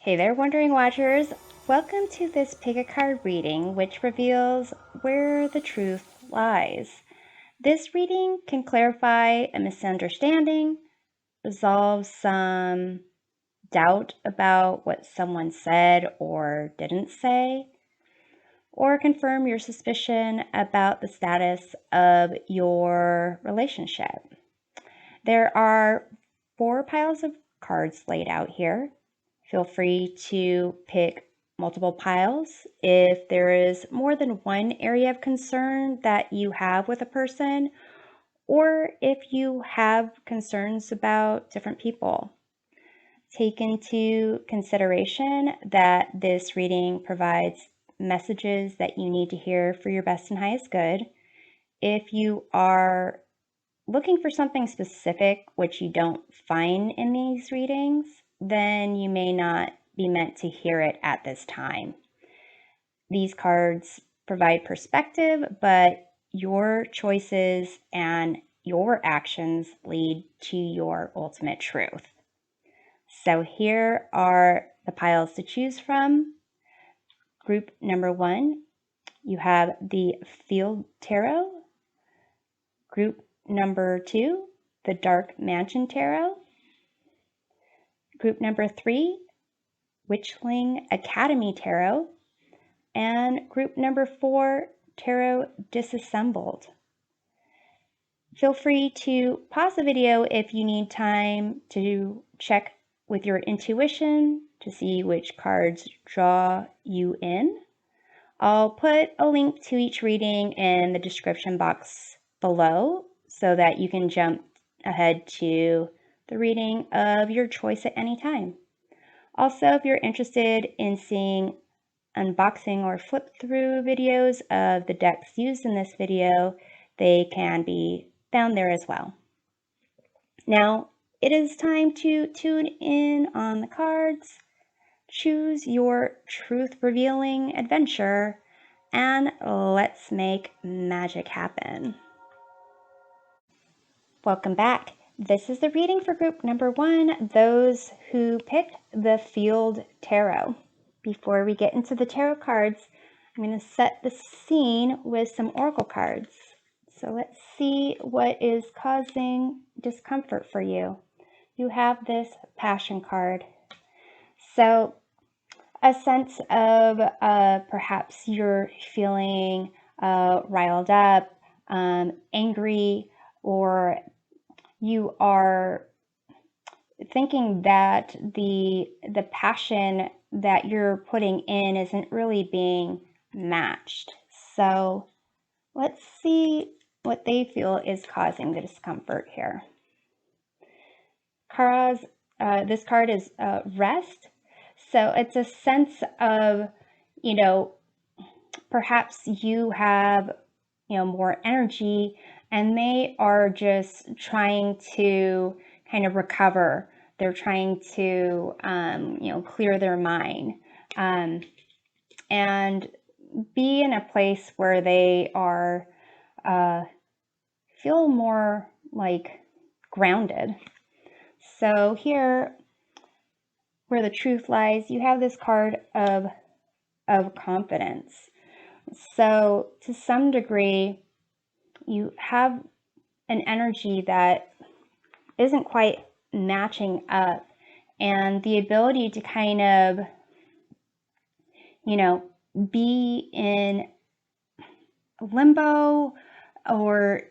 Hey there, Wandering Watchers! Welcome to this pick-a-card reading, which reveals where the truth lies. This reading can clarify a misunderstanding, resolve some doubt about what someone said or didn't say, or confirm your suspicion about the status of your relationship. There are 4 piles of cards laid out here. Feel free to pick multiple piles if there is more than one area of concern that you have with a person, or if you have concerns about different people. Take into consideration that this reading provides messages that you need to hear for your best and highest good. If you are looking for something specific which you don't find in these readings, then you may not be meant to hear it at this time. These cards provide perspective, but your choices and your actions lead to your ultimate truth. So here are the piles to choose from. Group number 1, you have the Field Tarot. Group number 2, the Dark Mansion Tarot. Group number 3, Witchling Academy Tarot. And group number 4, Tarot Disassembled. Feel free to pause the video if you need time to check with your intuition to see which cards draw you in. I'll put a link to each reading in the description box below so that you can jump ahead to the reading of your choice at any time. Also, if you're interested in seeing unboxing or flip through videos of the decks used in this video, they can be found there as well. Now, it is time to tune in on the cards, choose your truth-revealing adventure, and let's make magic happen. Welcome back. This is the reading for group number 1, those who picked the Field Tarot. Before we get into the tarot cards, I'm going to set the scene with some oracle cards. So let's see what is causing discomfort for you. You have this Passion card. So a sense of perhaps you're feeling riled up, angry, or you are thinking that the passion that you're putting in isn't really being matched. So let's see what they feel is causing the discomfort here. This card is rest. So it's a sense of, perhaps you have, more energy and they are just trying to kind of recover. They're trying to, clear their mind and be in a place where they are feel more like grounded. So here, where the truth lies, you have this card of confidence. So to some degree, you have an energy that isn't quite matching up, and the ability to kind of, be in limbo or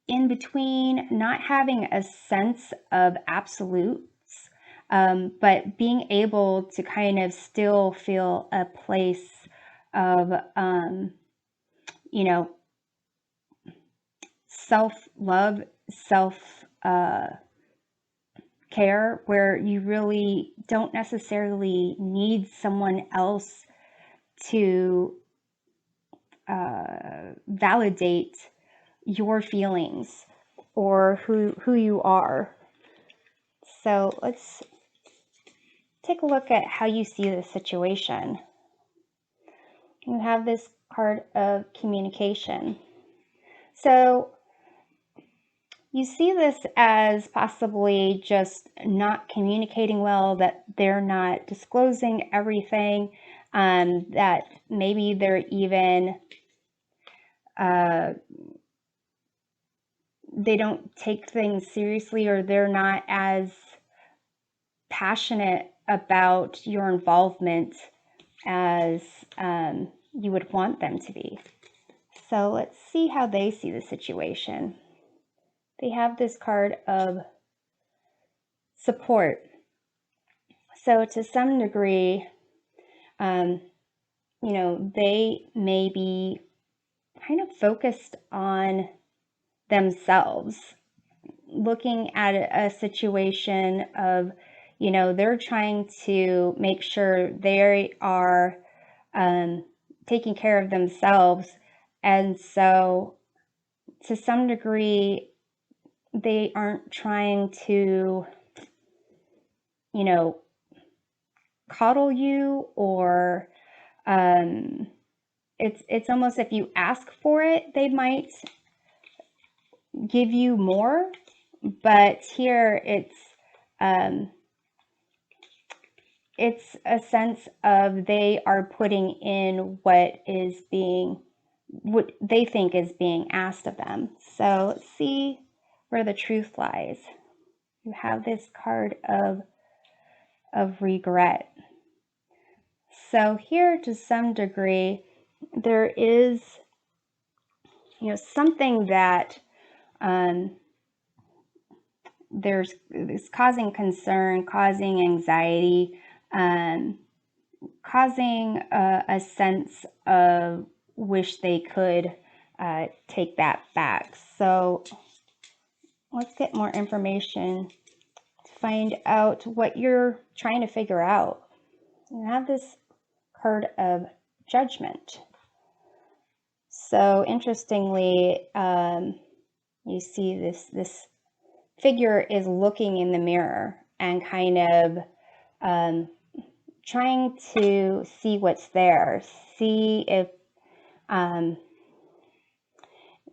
in between, not having a sense of absolutes, but being able to kind of still feel a place of, self-love, self-care, where you really don't necessarily need someone else to validate your feelings or who you are. So let's take a look at how you see the situation. You have this card of communication. So You see this as possibly just not communicating well, that they're not disclosing everything, that maybe they're even, they don't take things seriously, or they're not as passionate about your involvement as you would want them to be. So let's see how they see the situation. They have this card of support. So to some degree, they may be kind of focused on themselves, looking at a situation of, they're trying to make sure they are taking care of themselves. And so to some degree, they aren't trying to, coddle you, or it's almost, if you ask for it, they might give you more. But here it's a sense of they are putting in what they think is being asked of them. So let's see where the truth lies. You have this card of regret. So here, to some degree, there is, something that there's causing concern, causing anxiety, causing a sense of wish they could take that back. So let's get more information to find out what you're trying to figure out. You have this card of judgment. So interestingly, you see this figure is looking in the mirror and kind of trying to see what's there, see if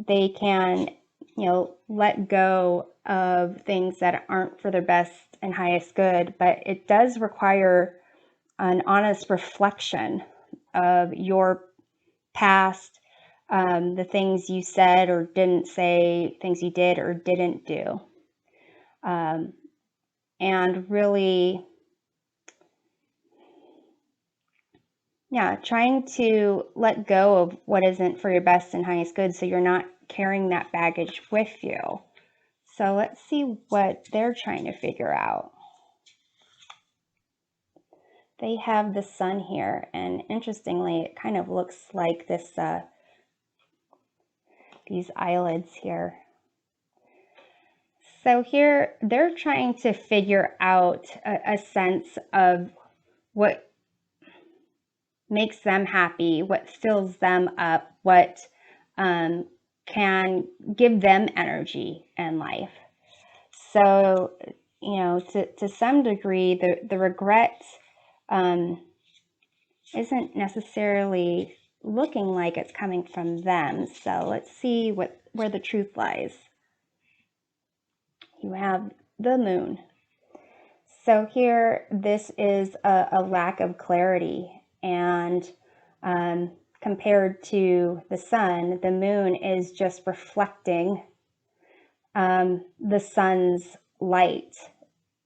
they can, let go of things that aren't for their best and highest good. But it does require an honest reflection of your past, the things you said or didn't say, things you did or didn't do, and really, trying to let go of what isn't for your best and highest good, so you're not carrying that baggage with you. So let's see what they're trying to figure out. They have the sun here, and interestingly, it kind of looks like this, these eyelids here. So here, they're trying to figure out a sense of what makes them happy, what fills them up, what can give them energy in life. So, to some degree, the regret isn't necessarily looking like it's coming from them. So let's see where the truth lies. You have the moon. So here, this is a lack of clarity, and compared to the sun, the moon is just reflecting the sun's light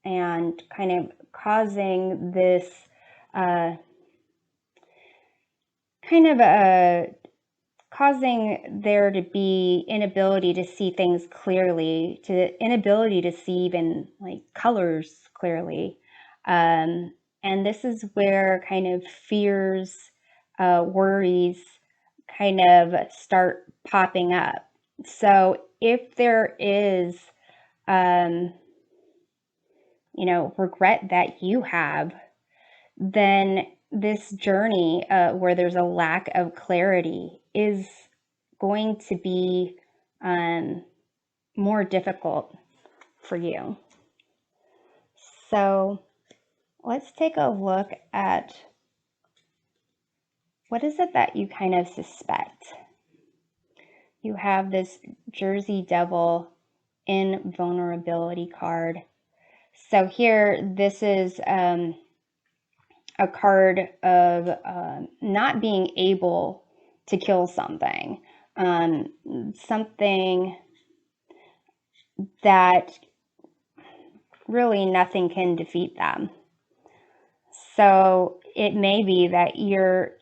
and kind of causing this causing there to be inability to see things clearly, to inability to see even like colors clearly. And this is where kind of fears, worries kind of start popping up. So if there is, regret that you have, then this journey where there's a lack of clarity is going to be more difficult for you. So let's take a look at what is it that you kind of suspect. You have this Jersey Devil invulnerability card. So here, this is a card of not being able to kill something, something that really nothing can defeat them. So it may be that you're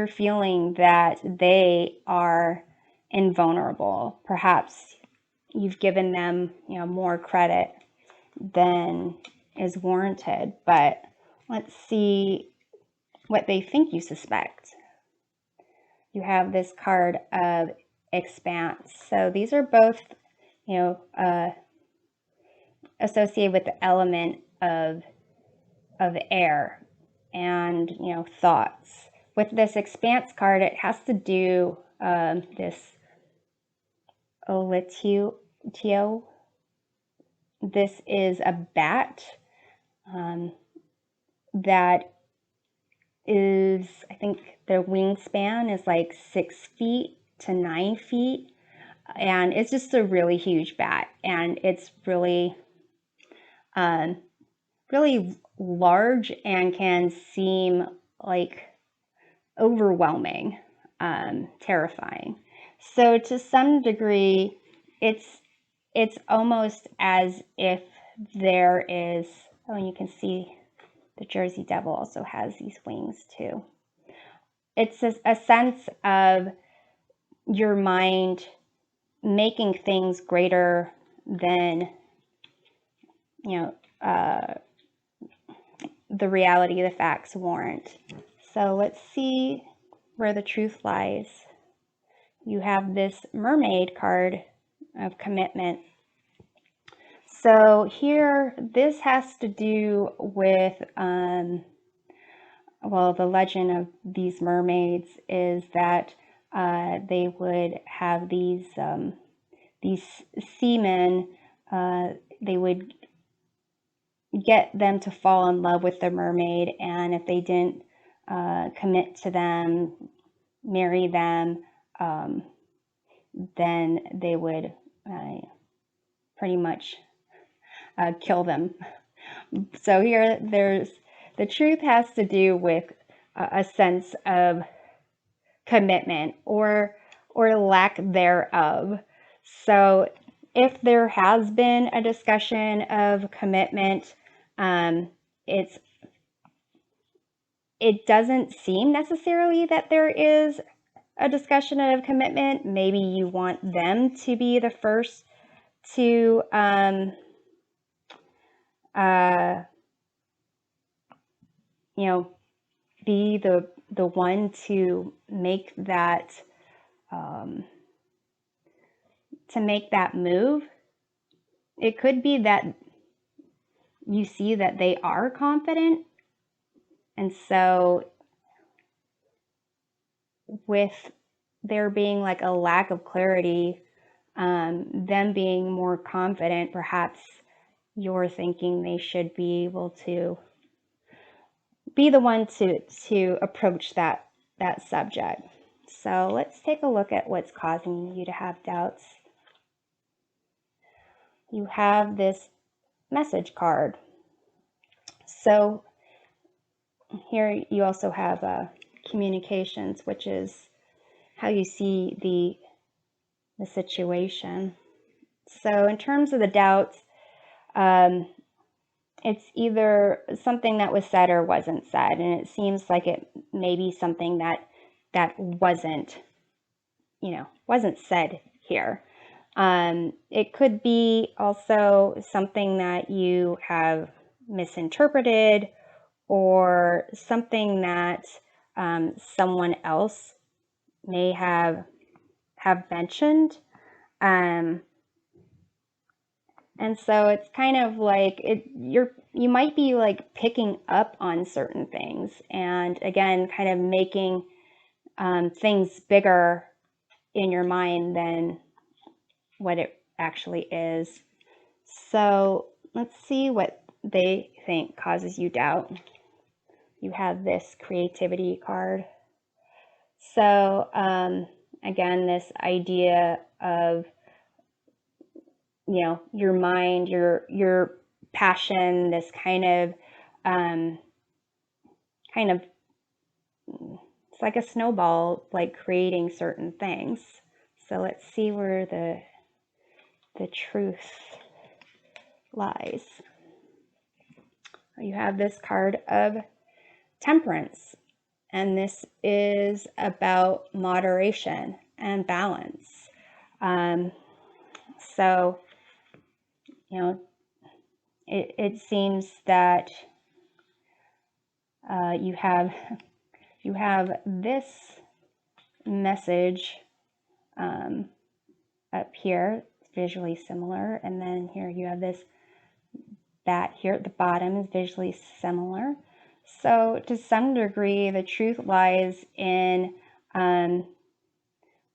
feeling that they are invulnerable. Perhaps you've given them, more credit than is warranted, but let's see what they think you suspect. You have this card of expanse. So these are both, associated with the element of air and, thoughts. With this expanse card, it has to do this olitio. This is a bat that is, I think the wingspan is like 6 feet to 9 feet. And it's just a really huge bat. And it's really, really large and can seem like overwhelming, terrifying. So to some degree, it's almost as if there is, oh, you can see the Jersey Devil also has these wings too. It's a sense of your mind making things greater than, the reality, the facts warrant. So let's see where the truth lies. You have this mermaid card of commitment. So here, this has to do with, well, the legend of these mermaids is that they would have these seamen, they would get them to fall in love with the mermaid, and if they didn't commit to them, marry them, then they would pretty much kill them. So here, the truth has to do with a sense of commitment or lack thereof. So if there has been a discussion of commitment, it doesn't seem necessarily that there is a discussion of commitment. Maybe you want them to be the first to be the one to make that move. It could be that you see that they are confident, and so with there being like a lack of clarity, them being more confident, perhaps you're thinking they should be able to be the one to approach that subject. So let's take a look at what's causing you to have doubts. You have this message card. So here you also have communications, which is how you see the situation. So in terms of the doubts, it's either something that was said or wasn't said, and it seems like it may be something that wasn't said here. It could be also something that you have misinterpreted, or something that someone else may have mentioned. And so it's kind of like you might be like picking up on certain things, and again, kind of making things bigger in your mind than what it actually is. So let's see what they think causes you doubt. You have this creativity card. So again, this idea of your mind, your passion, this kind of it's like a snowball, like creating certain things. So let's see where the truth lies. You have this card of Temperance, and this is about moderation and balance. So, it seems that you have this message up here, visually similar, and then here you have this bat here at the bottom is visually similar. So to some degree, the truth lies in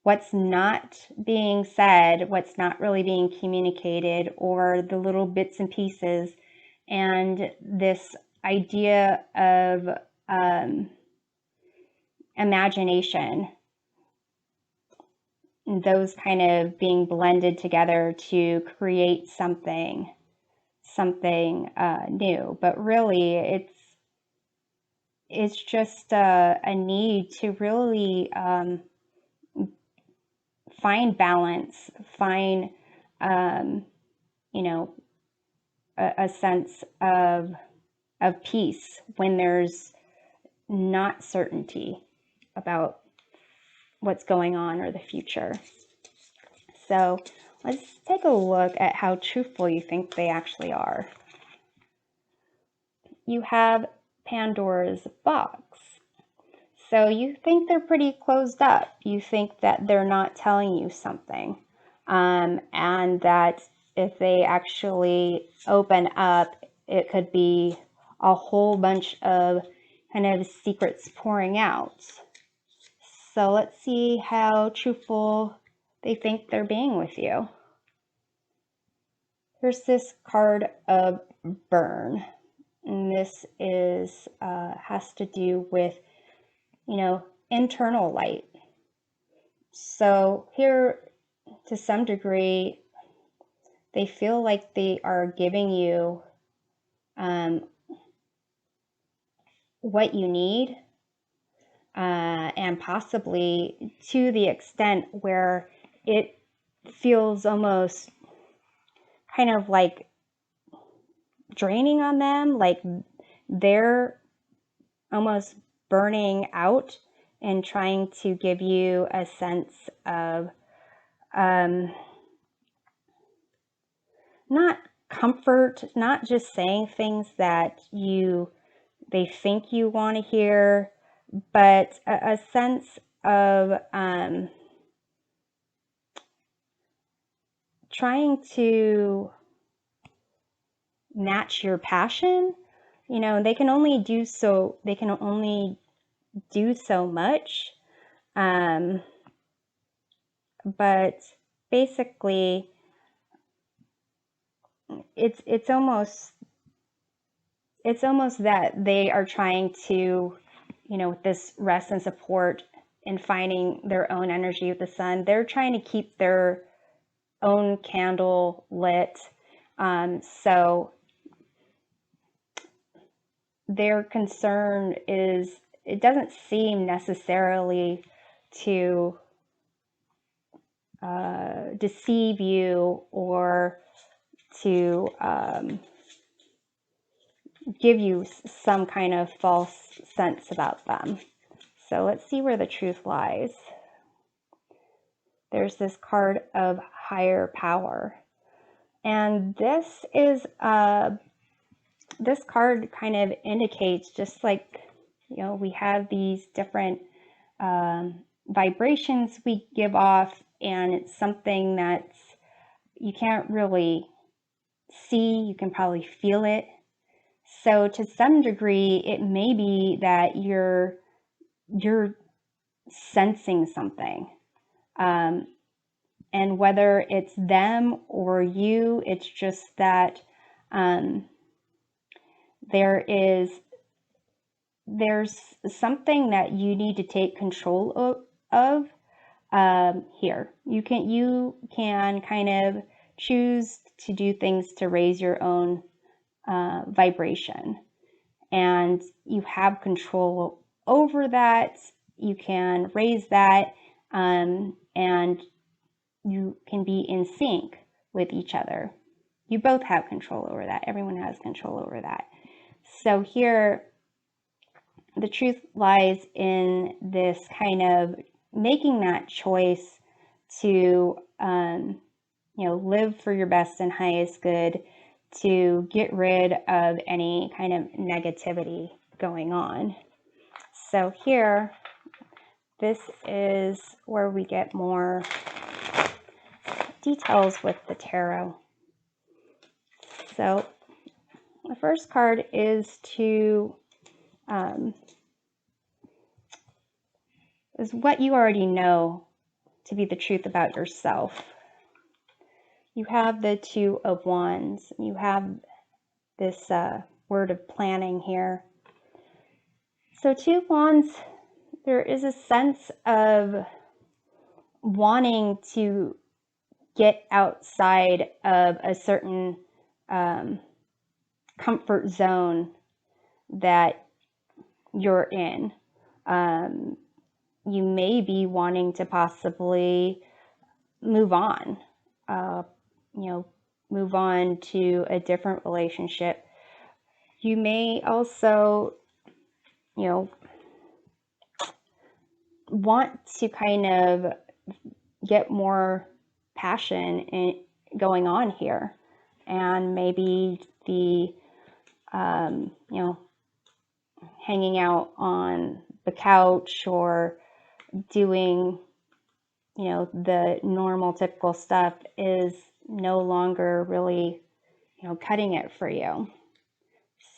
what's not being said, what's not really being communicated, or the little bits and pieces, and this idea of imagination, those kind of being blended together to create something new. But really, it's just a need to really find balance, find a sense of peace when there's not certainty about what's going on or the future. So let's take a look at how truthful you think they actually are. You have Pandora's box. So you think they're pretty closed up. You think that they're not telling you something. And that if they actually open up, it could be a whole bunch of kind of secrets pouring out. So let's see how truthful they think they're being with you. Here's this card of Burn. And this is has to do with, internal light. So here, to some degree, they feel like they are giving you what you need, and possibly to the extent where it feels almost kind of like draining on them, like they're almost burning out and trying to give you a sense of not comfort, not just saying things that they think you want to hear, but a sense of trying to match your passion. They can only do so much, but basically it's almost that they are trying to, with this rest and support and finding their own energy with the sun, they're trying to keep their own candle lit. So their concern is, it doesn't seem necessarily to deceive you or to give you some kind of false sense about them. So let's see where the truth lies. There's this card of Higher Power. And this is this card kind of indicates, just like, we have these different vibrations we give off, and it's something that's you can't really see, you can probably feel it. So to some degree, it may be that you're sensing something. And whether it's them or you, it's just that there's something that you need to take control of here. You can kind of choose to do things to raise your own vibration. And you have control over that. You can raise that, and you can be in sync with each other. You both have control over that. Everyone has control over that. So here, the truth lies in this kind of making that choice to, live for your best and highest good, to get rid of any kind of negativity going on. So here, this is where we get more details with the tarot. So the first card is is what you already know to be the truth about yourself. You have the Two of Wands. You have this word of planning here. So Two of Wands, there is a sense of wanting to get outside of a certain comfort zone that you're in. You may be wanting to possibly move on, move on to a different relationship. You may also, want to kind of get more passion going on here, and maybe the hanging out on the couch or doing the normal typical stuff is no longer really cutting it for you.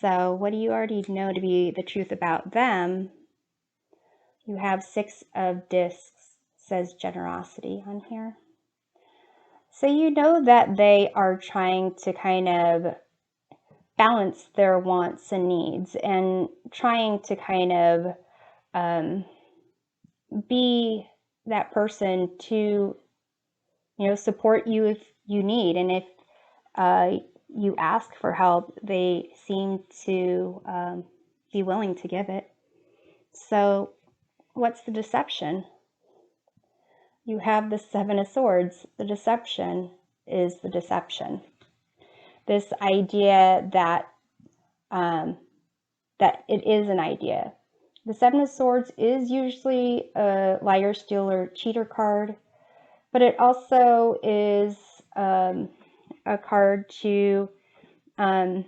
So what do you already know to be the truth about them? You have Six of Discs, says generosity on here. So you know that they are trying to kind of balance their wants and needs, and trying to kind of be that person to support you if you need, and if you ask for help, they seem to be willing to give it. So what's the deception? You have the Seven of Swords. The deception is the deception. This idea that that it is an idea. The Seven of Swords is usually a liar, stealer, cheater card, but it also is a card to kind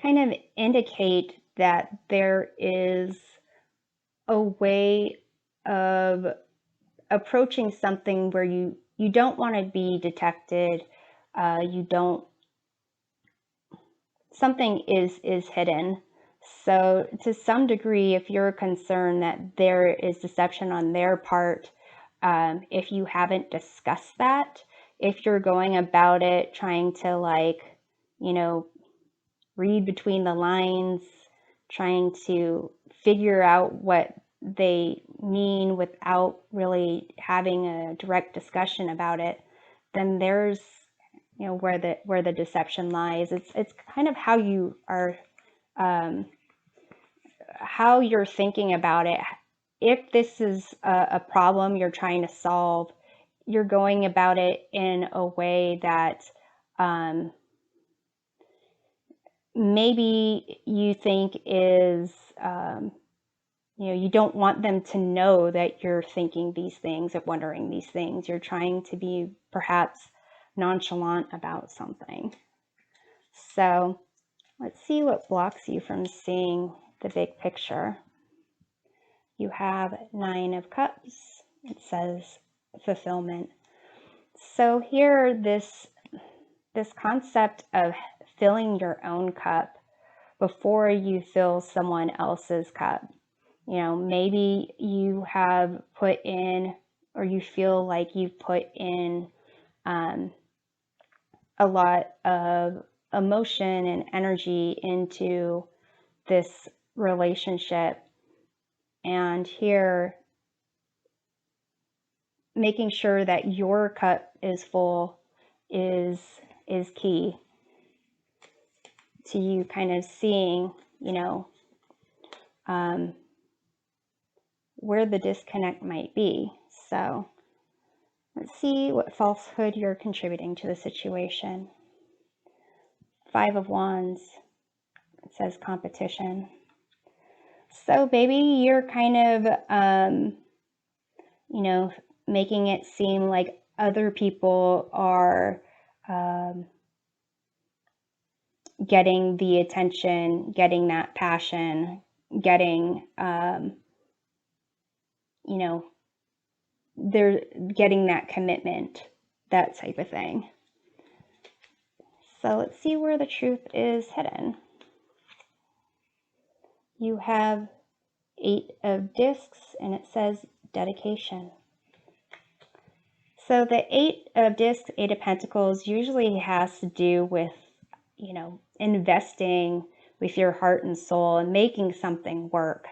of indicate that there is a way of approaching something where you don't want to be detected. Something is hidden. So to some degree, if you're concerned that there is deception on their part, if you haven't discussed that, if you're going about it trying to read between the lines, trying to figure out what they mean without really having a direct discussion about it, then there's where the deception lies. It's kind of how you are, how you're thinking about it. If this is a problem you're trying to solve, you're going about it in a way that maybe you think is, you don't want them to know that you're thinking these things or wondering these things. You're trying to be perhaps nonchalant about something. So let's see what blocks you from seeing the big picture. You have Nine of Cups. It says fulfillment. So here, this concept of filling your own cup before you fill someone else's cup. Maybe you have put in, or you feel like you've put in a lot of emotion and energy into this relationship. And here making sure that your cup is full is key to you kind of seeing, where the disconnect might be. So let's see what falsehood you're contributing to the situation. 5 of Wands, it says competition. So baby, you're kind of, making it seem like other people are getting the attention, getting that passion, getting, they're getting that commitment, that type of thing. So let's see where the truth is hidden. You have 8 of Discs, and it says dedication. So the 8 of Discs, 8 of Pentacles usually has to do with, investing with your heart and soul and making something work.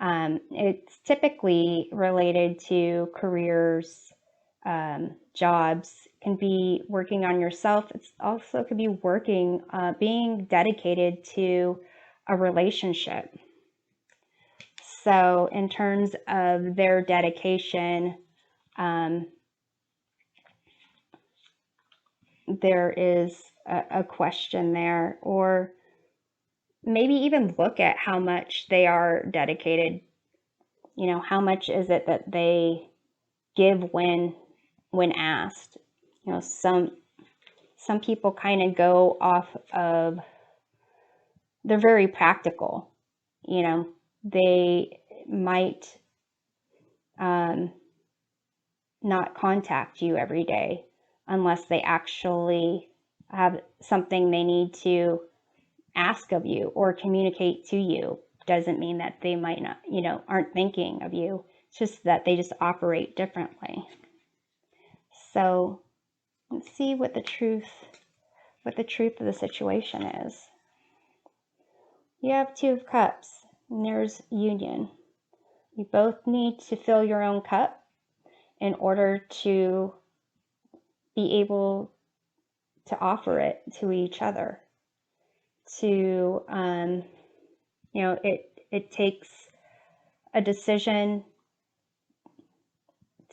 It's typically related to careers, jobs, can be working on yourself. It's also could be working, being dedicated to a relationship. So in terms of their dedication, there is a question there, or maybe even look at how much they are dedicated. How much is it that they give when asked? Some people kind of go off of, they're very practical. They might not contact you every day unless they actually have something they need to ask of you or communicate to you. Doesn't mean that they might not, aren't thinking of you. It's just that they just operate differently. So let's see what the truth of the situation is. You have 2 of Cups, and there's union. You both need to fill your own cup in order to be able to offer it to each other. It takes a decision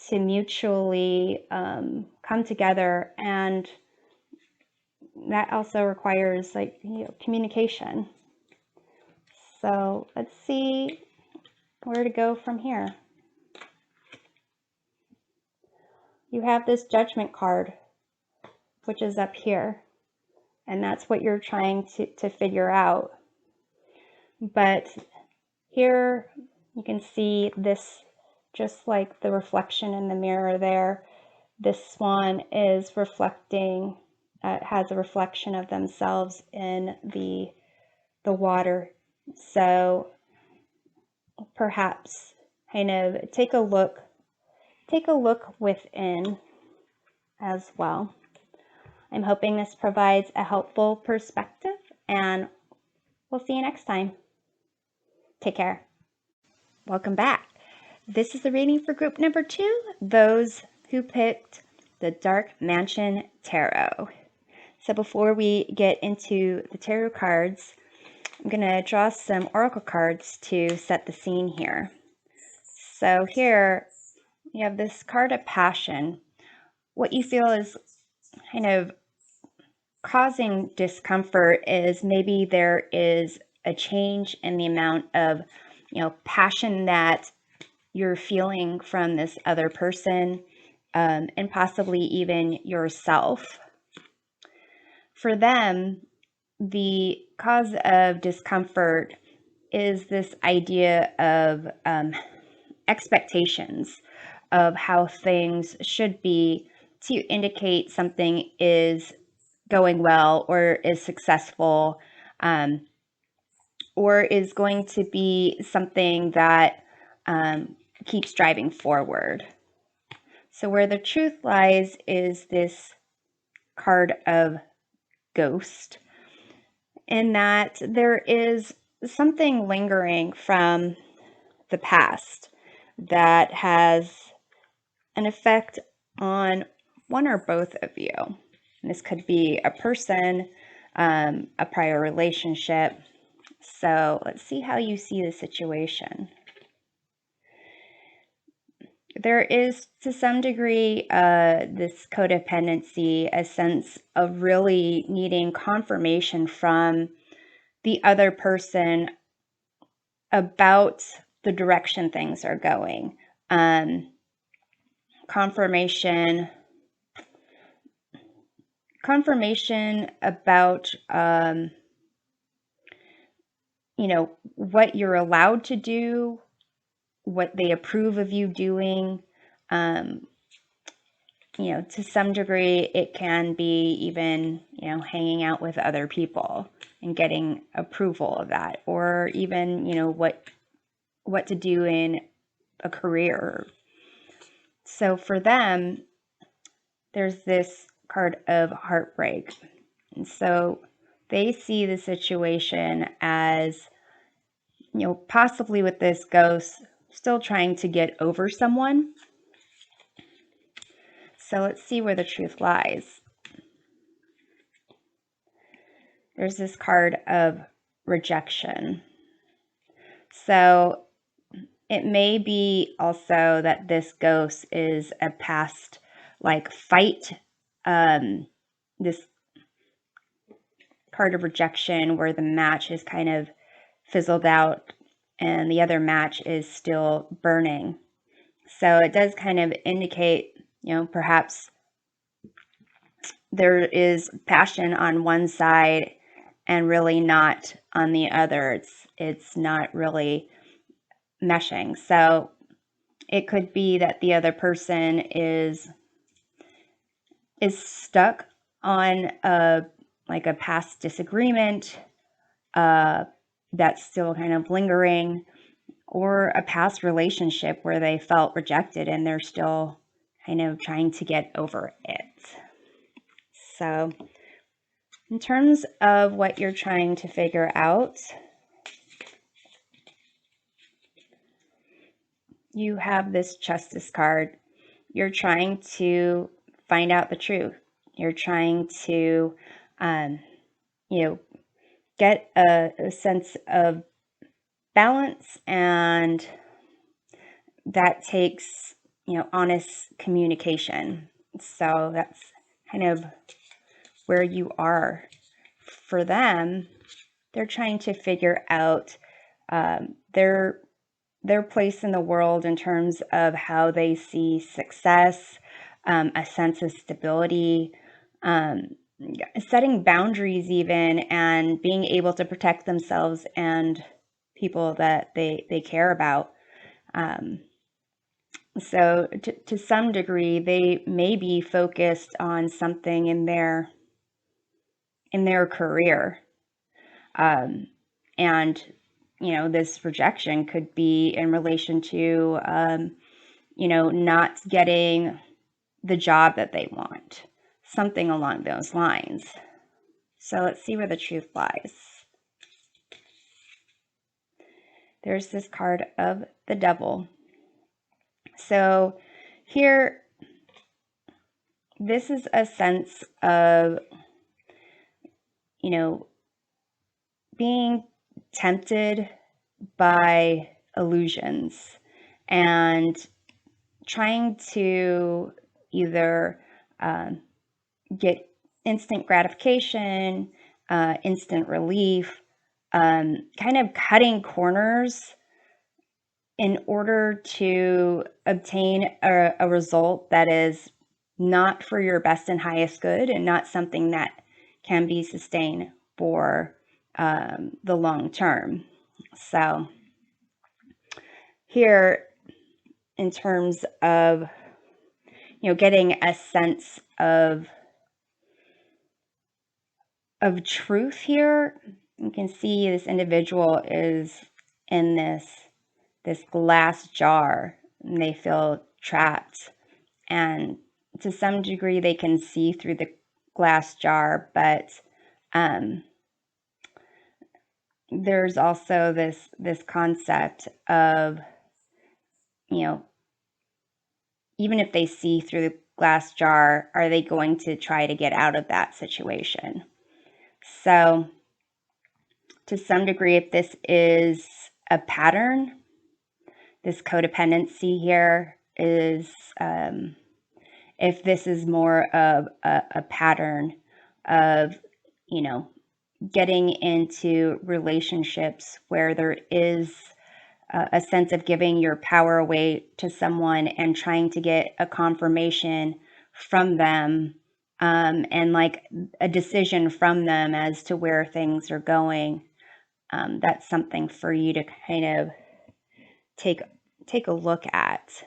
to mutually come together, and that also requires communication. So let's see where to go from here. You have this Judgment card, which is up here, and that's what you're trying to figure out. But here you can see this, just like the reflection in the mirror there, this swan is reflecting, has a reflection of themselves in the water. So perhaps kind of take a look within as well. I'm hoping this provides a helpful perspective, and we'll see you next time. Take care. Welcome back. This is the reading for group number 2, those who picked the Dark Mansion Tarot. So before we get into the tarot cards, I'm going to draw some oracle cards to set the scene here. So here you have this card of passion. What you feel is kind of causing discomfort is maybe there is a change in the amount of, passion that you're feeling from this other person, and possibly even yourself. For them, the cause of discomfort is this idea of expectations of how things should be to indicate something is going well or is successful, or is going to be something that keeps driving forward. So where the truth lies is this card of Ghost, in that there is something lingering from the past that has an effect on one or both of you. And this could be a person, a prior relationship. So let's see how you see the situation. There is, to some degree, this codependency, a sense of really needing confirmation from the other person about the direction things are going. Confirmation about what you're allowed to do, what they approve of you doing. To some degree, it can be even, hanging out with other people and getting approval of that, or even, what to do in a career. So for them, there's this card of heartbreak. And so they see the situation as, possibly with this ghost still trying to get over someone. So let's see where the truth lies. There's this card of rejection. So it may be also that this ghost is a past fight. This card of rejection where the match is kind of fizzled out and the other match is still burning. So it does kind of indicate, perhaps there is passion on one side and really not on the other. It's not really meshing. So it could be that the other person is stuck on a past disagreement that's still kind of lingering, or a past relationship where they felt rejected and they're still kind of trying to get over it. So in terms of what you're trying to figure out, you have this Justice card. You're trying to find out the truth. You're trying to, get a sense of balance, and that takes, honest communication. So that's kind of where you are. For them, they're trying to figure out their place in the world in terms of how they see success, a sense of stability, setting boundaries even, and being able to protect themselves and people that they care about. So to some degree, they may be focused on something in their career. And, this rejection could be in relation to, not getting the job that they want, something along those lines. So let's see where the truth lies. There's this card of the Devil. So here, this is a sense of, being tempted by illusions and trying to either get instant gratification, instant relief, kind of cutting corners in order to obtain a result that is not for your best and highest good, and not something that can be sustained for the long term. So here, in terms of, getting a sense of truth here, you can see this individual is in this glass jar, and they feel trapped. And to some degree, they can see through the glass jar, but there's also this concept of, even if they see through the glass jar, are they going to try to get out of that situation? So to some degree, if this is a pattern, this codependency here is, if this is more of a pattern of, getting into relationships where there is a sense of giving your power away to someone and trying to get a confirmation from them, and like a decision from them as to where things are going, that's something for you to kind of take a look at.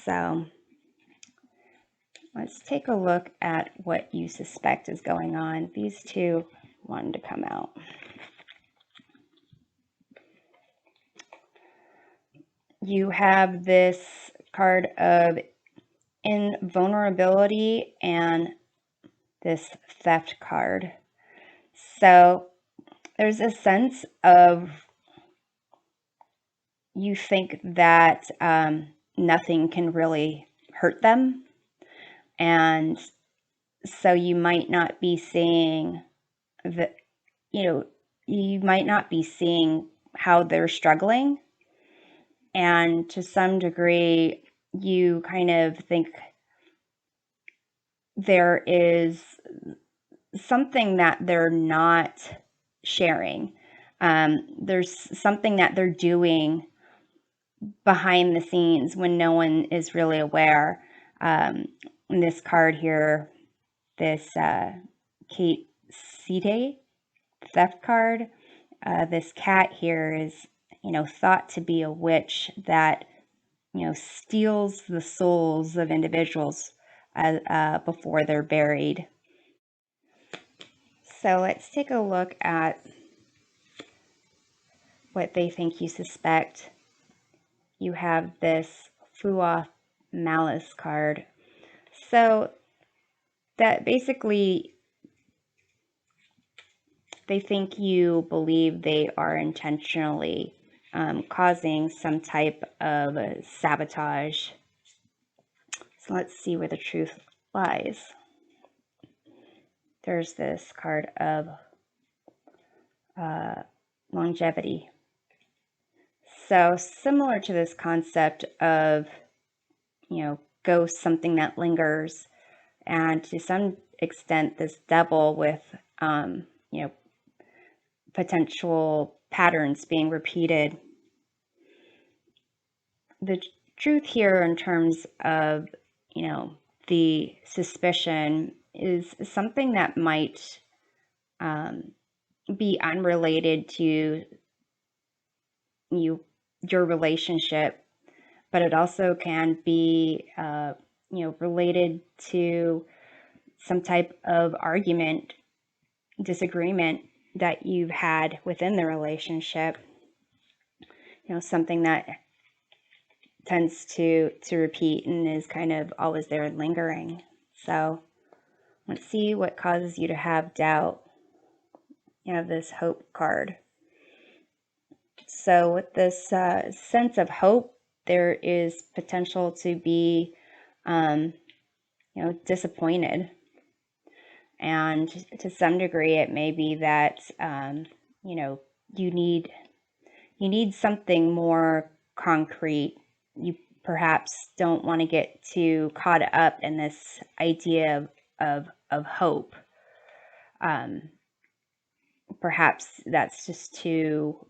So let's take a look at what you suspect is going on. These two wanted to come out. You have this card of invulnerability and this theft card. So there's a sense of you think that nothing can really hurt them. And so you might not be seeing the, you might not be seeing how they're struggling. And to some degree, you kind of think there is something that they're not sharing. There's something that they're doing behind the scenes when no one is really aware. In this card here, this Kate Site theft card, this cat here is, thought to be a witch that, steals the souls of individuals before they're buried. So let's take a look at what they think you suspect. You have this Fuoth Malice card. So that basically they think you believe they are intentionally causing some type of sabotage. So let's see where the truth lies. There's this card of longevity. So similar to this concept of, ghost, something that lingers, and to some extent this devil with, potential patterns being repeated. The truth here in terms of, the suspicion is something that might be unrelated to your relationship, but it also can be, related to some type of argument, disagreement that you've had within the relationship. Something that tends to repeat and is kind of always there and lingering. So let's see what causes you to have doubt. You have this hope card. So with this sense of hope, there is potential to be, disappointed. And to some degree, it may be that, you need something more concrete. You perhaps don't want to get too caught up in this idea of hope. Perhaps that's just too,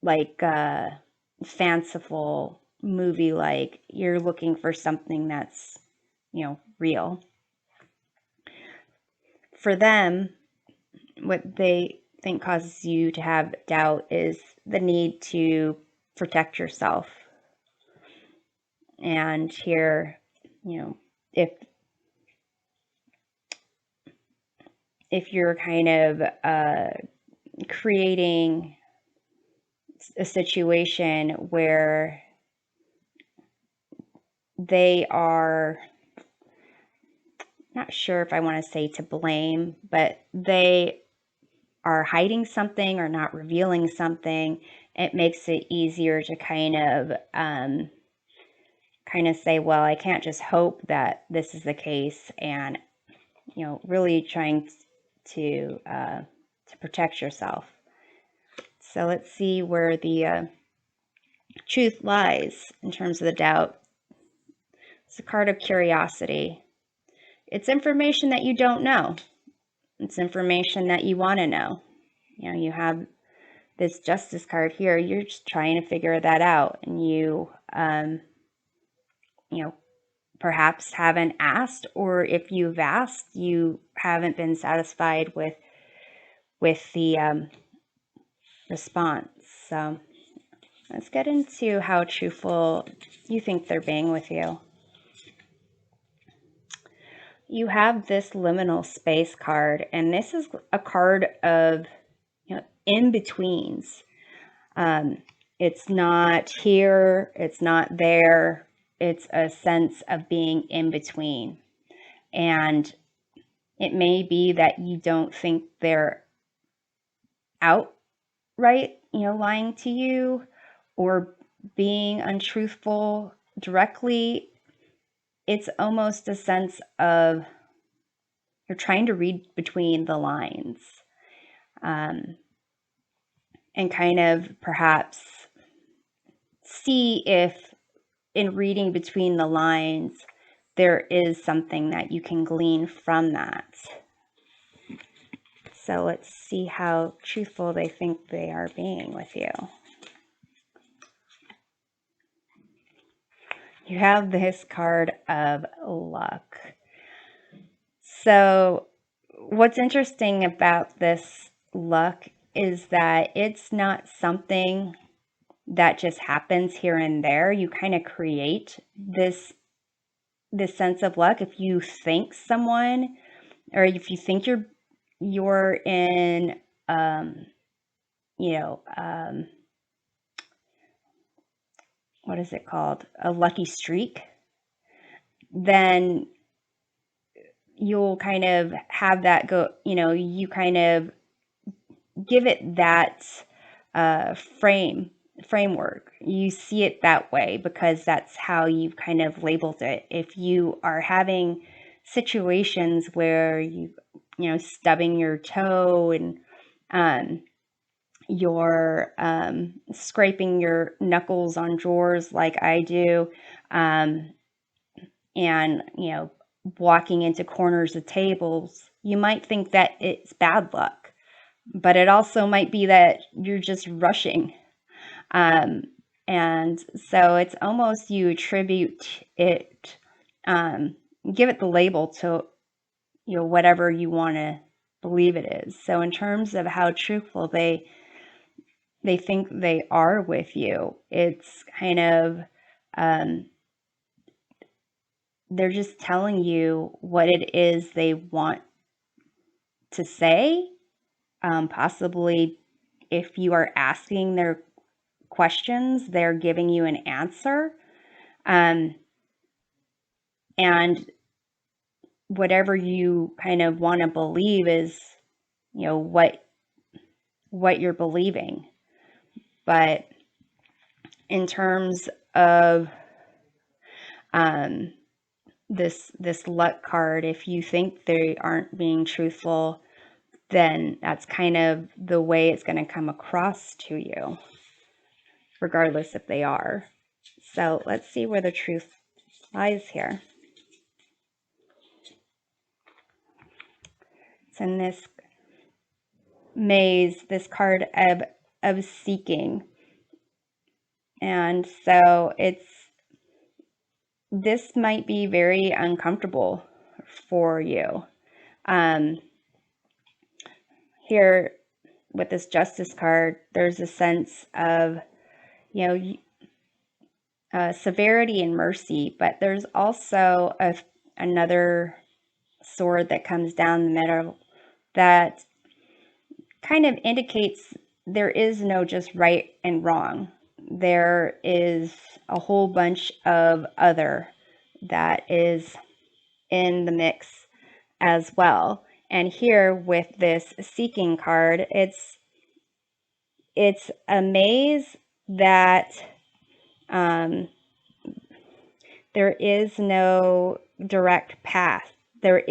like fanciful movie, like you're looking for something that's, real. For them, what they think causes you to have doubt is the need to protect yourself. And here, if you're kind of creating a situation where they are, not sure if I want to say to blame, but they are hiding something or not revealing something, it makes it easier to kind of say, well, I can't just hope that this is the case, and really trying to protect yourself. So let's see where the truth lies in terms of the doubt. It's a card of curiosity. It's information that you don't know. It's information that you want to know. You have this justice card here. You're just trying to figure that out, and you perhaps haven't asked, or if you've asked, you haven't been satisfied with the response. So let's get into how truthful you think they're being with you. You have this liminal space card, and this is a card of in-betweens. It's not here, it's not there, it's a sense of being in between. And it may be that you don't think they're outright, lying to you or being untruthful directly. It's almost a sense of you're trying to read between the lines, and kind of perhaps see if in reading between the lines there is something that you can glean from that. So let's see how truthful they think they are being with you. You have this card of luck. So what's interesting about this luck is that it's not something that just happens here and there. You kind of create this sense of luck if you think someone, or if you think you're in what is it called, a lucky streak, then you'll kind of have that go, you kind of give it that framework. You see it that way because that's how you've kind of labeled it. If you are having situations where stubbing your toe, and you're scraping your knuckles on drawers like I do, and walking into corners of tables, you might think that it's bad luck, but it also might be that you're just rushing. And so it's almost you attribute it, give it the label to whatever you want to believe it is. So in terms of how truthful they think they are with you, it's kind of they're just telling you what it is they want to say. Possibly if you are asking their questions, they're giving you an answer. And whatever you kind of want to believe is, what you're believing. But in terms of this luck card, if you think they aren't being truthful, then that's kind of the way it's going to come across to you, regardless if they are. So let's see where the truth lies here. It's in this maze, this card of seeking. And so this might be very uncomfortable for you. Here with this justice card, there's a sense of, severity and mercy, but there's also another sword that comes down the middle that kind of indicates there is no just right and wrong. There is a whole bunch of other that is in the mix as well. And here with this seeking card, it's a maze that there is no direct path. There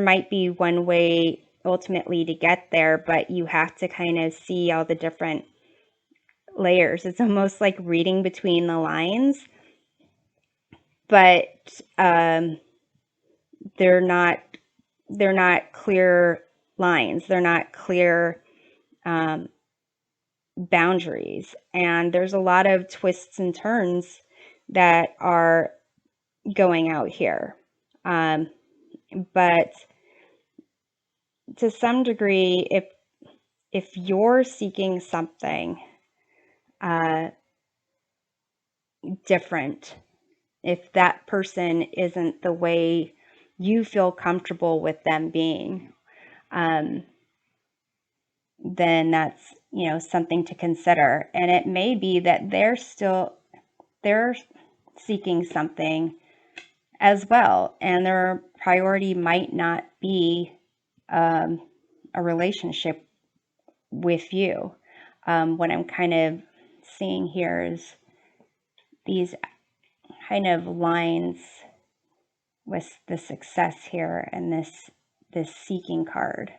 might be one way ultimately to get there, but you have to kind of see all the different layers. It's almost like reading between the lines, but they're not clear lines. They're not clear boundaries, and there's a lot of twists and turns that are going out here. But to some degree, if you're seeking something different, if that person isn't the way you feel comfortable with them being, then that's, something to consider. And it may be that they're seeking something as well, and their priority might not be a relationship with you. What I'm kind of seeing here is these kind of lines with the success here and this seeking card,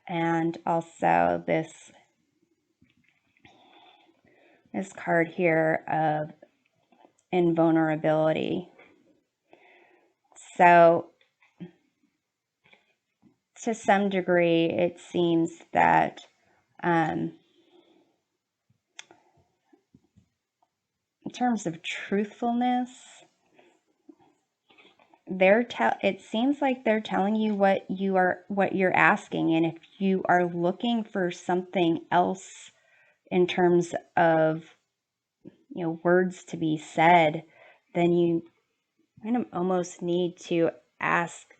and also this card here of invulnerability. So to some degree, it seems that in terms of truthfulness, it seems like they're telling you what you're asking, and if you are looking for something else in terms of words to be said, then you kind of almost need to ask.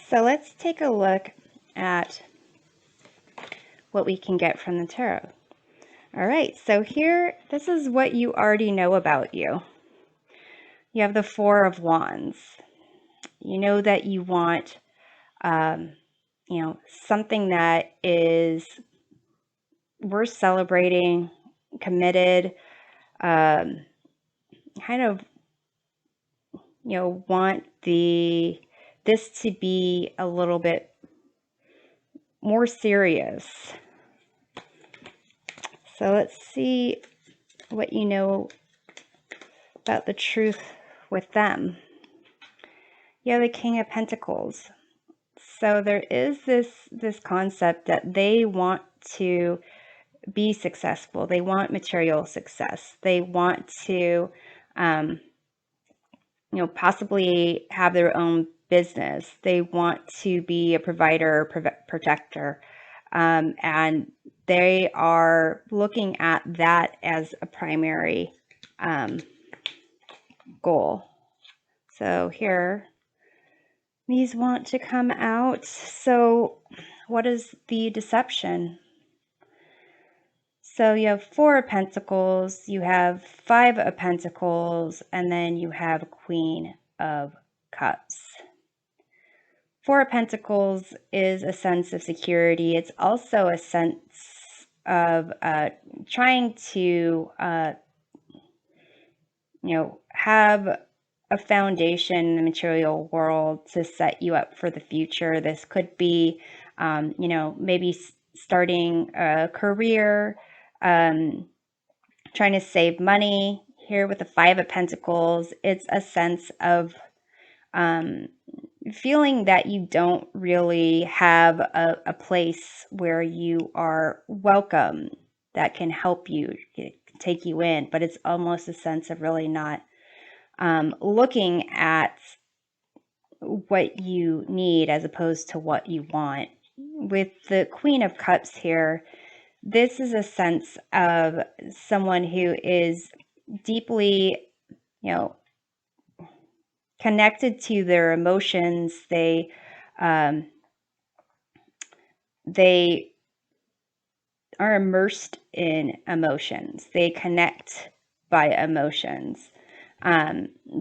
So let's take a look at what we can get from the tarot. All right, so here, this is what you already know about you. You have the Four of Wands. You know that you want, something that is worth celebrating, committed, kind of, want this to be a little bit more serious. So let's see what you know about the truth with them. You have the King of Pentacles. So there is this concept that they want to be successful. They want material success. They want to, possibly have their own business. They want to be a provider, protector. And they are looking at that as a primary goal. So here, these want to come out. So what is the deception? So you have Four of Pentacles, you have Five of Pentacles, and then you have Queen of Cups. Four of Pentacles is a sense of security. It's also a sense of trying to, have a foundation in the material world to set you up for the future. This could be, maybe starting a career, trying to save money. Here with the Five of Pentacles, it's a sense of feeling that you don't really have a place where you are welcome that can help you, take you in, but it's almost a sense of really not looking at what you need as opposed to what you want. With the Queen of Cups here, this is a sense of someone who is deeply, connected to their emotions. They are immersed in emotions. They connect by emotions.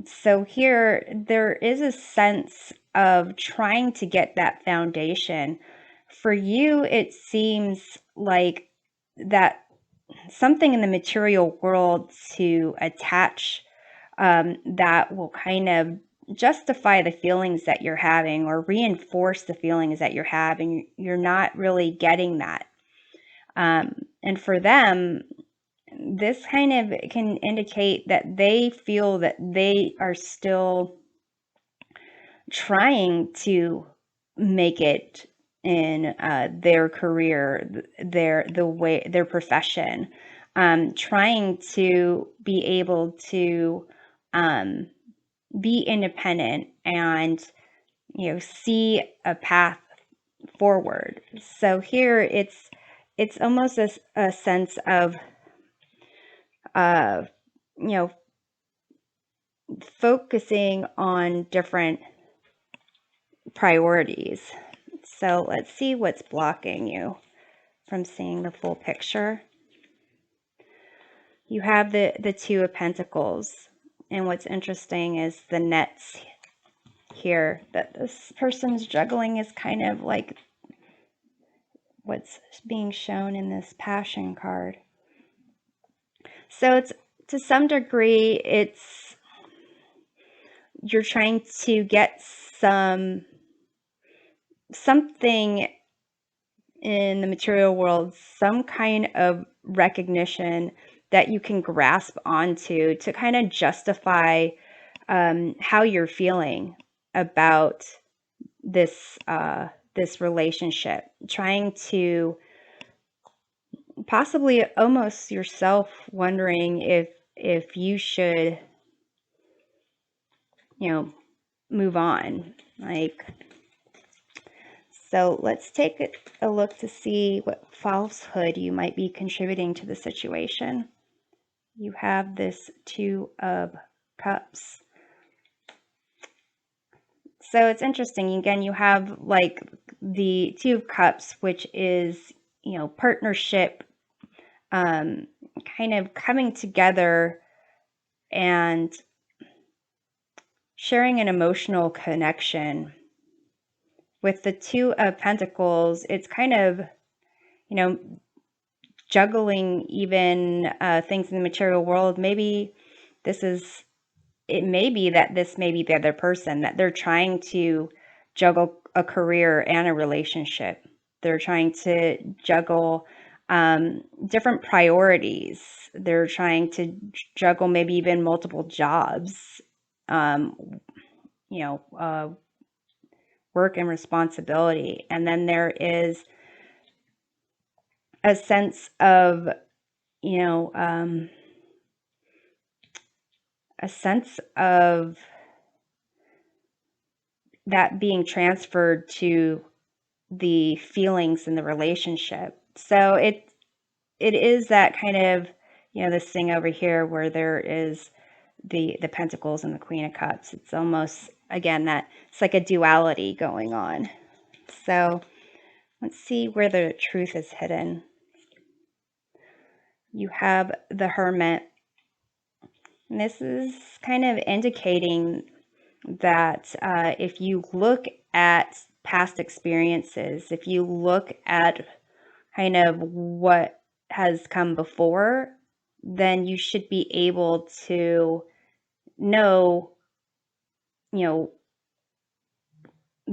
So here, there is a sense of trying to get that foundation For you, it seems like that something in the material world to attach that will kind of justify the feelings that you're having or reinforce the feelings that you're having. You're not really getting that. And for them, this kind of can indicate that they feel that they are still trying to make it in their career, their profession, trying to be able to be independent and see a path forward. So here it's almost a sense of uh, you know focusing on different priorities. So let's see what's blocking you from seeing the full picture. You have the Two of Pentacles, and what's interesting is the nets here that this person's juggling is kind of like what's being shown in this Passion card. So it's, to some degree, you're trying to get something in the material world, some kind of recognition that you can grasp onto to kind of justify how you're feeling about this relationship, trying to possibly almost yourself wondering if you should move on. So let's take a look to see what falsehood you might be contributing to the situation. You have this Two of Cups. So it's interesting. Again, you have like the Two of Cups, which is, partnership, kind of coming together and sharing an emotional connection. With the Two of Pentacles, it's kind of, juggling even things in the material world. Maybe it may be that this may be the other person, that they're trying to juggle a career and a relationship. They're trying to juggle different priorities. They're trying to juggle maybe even multiple jobs, work and responsibility. And then there is a sense of, a sense of that being transferred to the feelings in the relationship. So it is that kind of, this thing over here where there is the Pentacles and the Queen of Cups. It's almost, again, that it's like a duality going on. So let's see where the truth is hidden. You have the Hermit. And this is kind of indicating that if you look at past experiences, if you look at kind of what has come before, then you should be able to know, the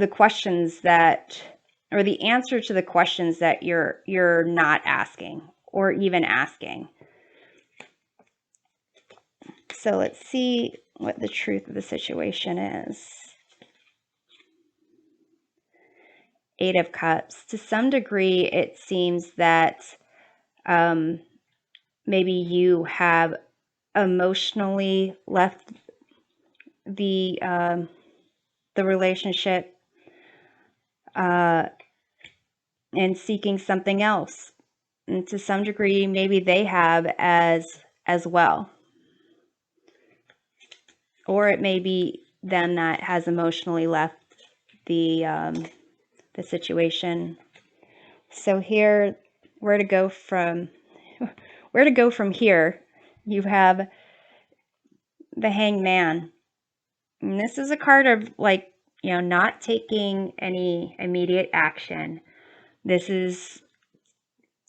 questions that, or the answer to the questions that you're not asking or even asking. So let's see what the truth of the situation is. Eight of Cups. To some degree, it seems that maybe you have emotionally left the relationship and seeking something else. And to some degree, maybe they have as well. Or it may be them that has emotionally left the situation. So here, where to go from here? You have the Hanged Man. And this is a card of not taking any immediate action, This is,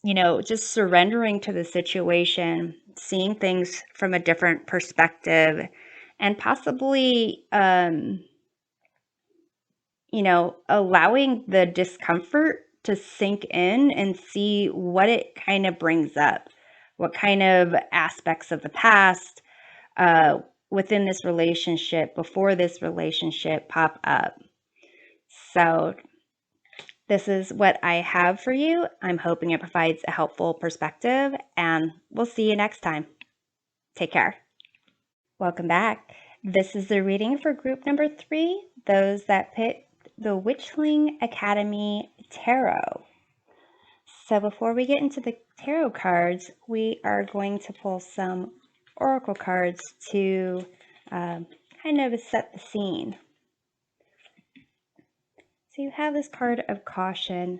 just surrendering to the situation, seeing things from a different perspective, and possibly, allowing the discomfort to sink in and see what it kind of brings up, what kind of aspects of the past uh, within this relationship, before this relationship, pop up. So, this is what I have for you. I'm hoping it provides a helpful perspective, and we'll see you next time. Take care. Welcome back. This is the reading for group number 3, those that picked the Witchling Academy Tarot. So before we get into the tarot cards, we are going to pull some oracle cards to kind of set the scene. So you have this card of caution.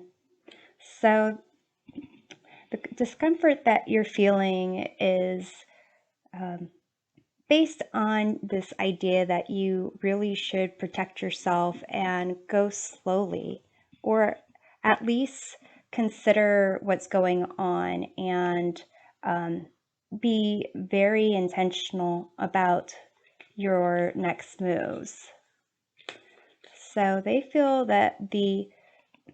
So the discomfort that you're feeling is based on this idea that you really should protect yourself and go slowly, or at least consider what's going on and be very intentional about your next moves. So they feel that the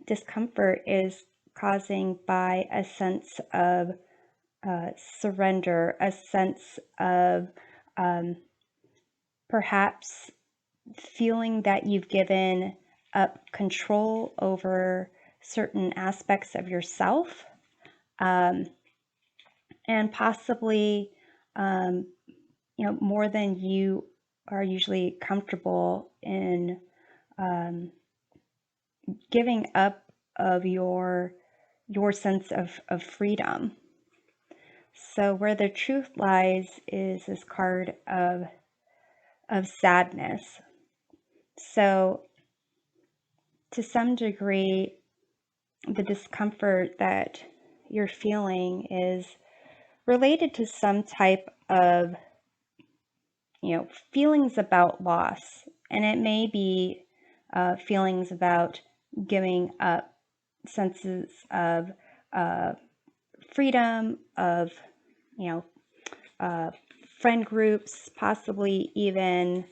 discomfort is causing by a sense of surrender, a sense of perhaps feeling that you've given up control over certain aspects of yourself, and possibly, more than you are usually comfortable in giving up of your sense of freedom. So where the truth lies is this card of sadness. So to some degree, the discomfort that you're feeling is related to some type of, feelings about loss. And it may be feelings about giving up senses of freedom, of, friend groups, possibly even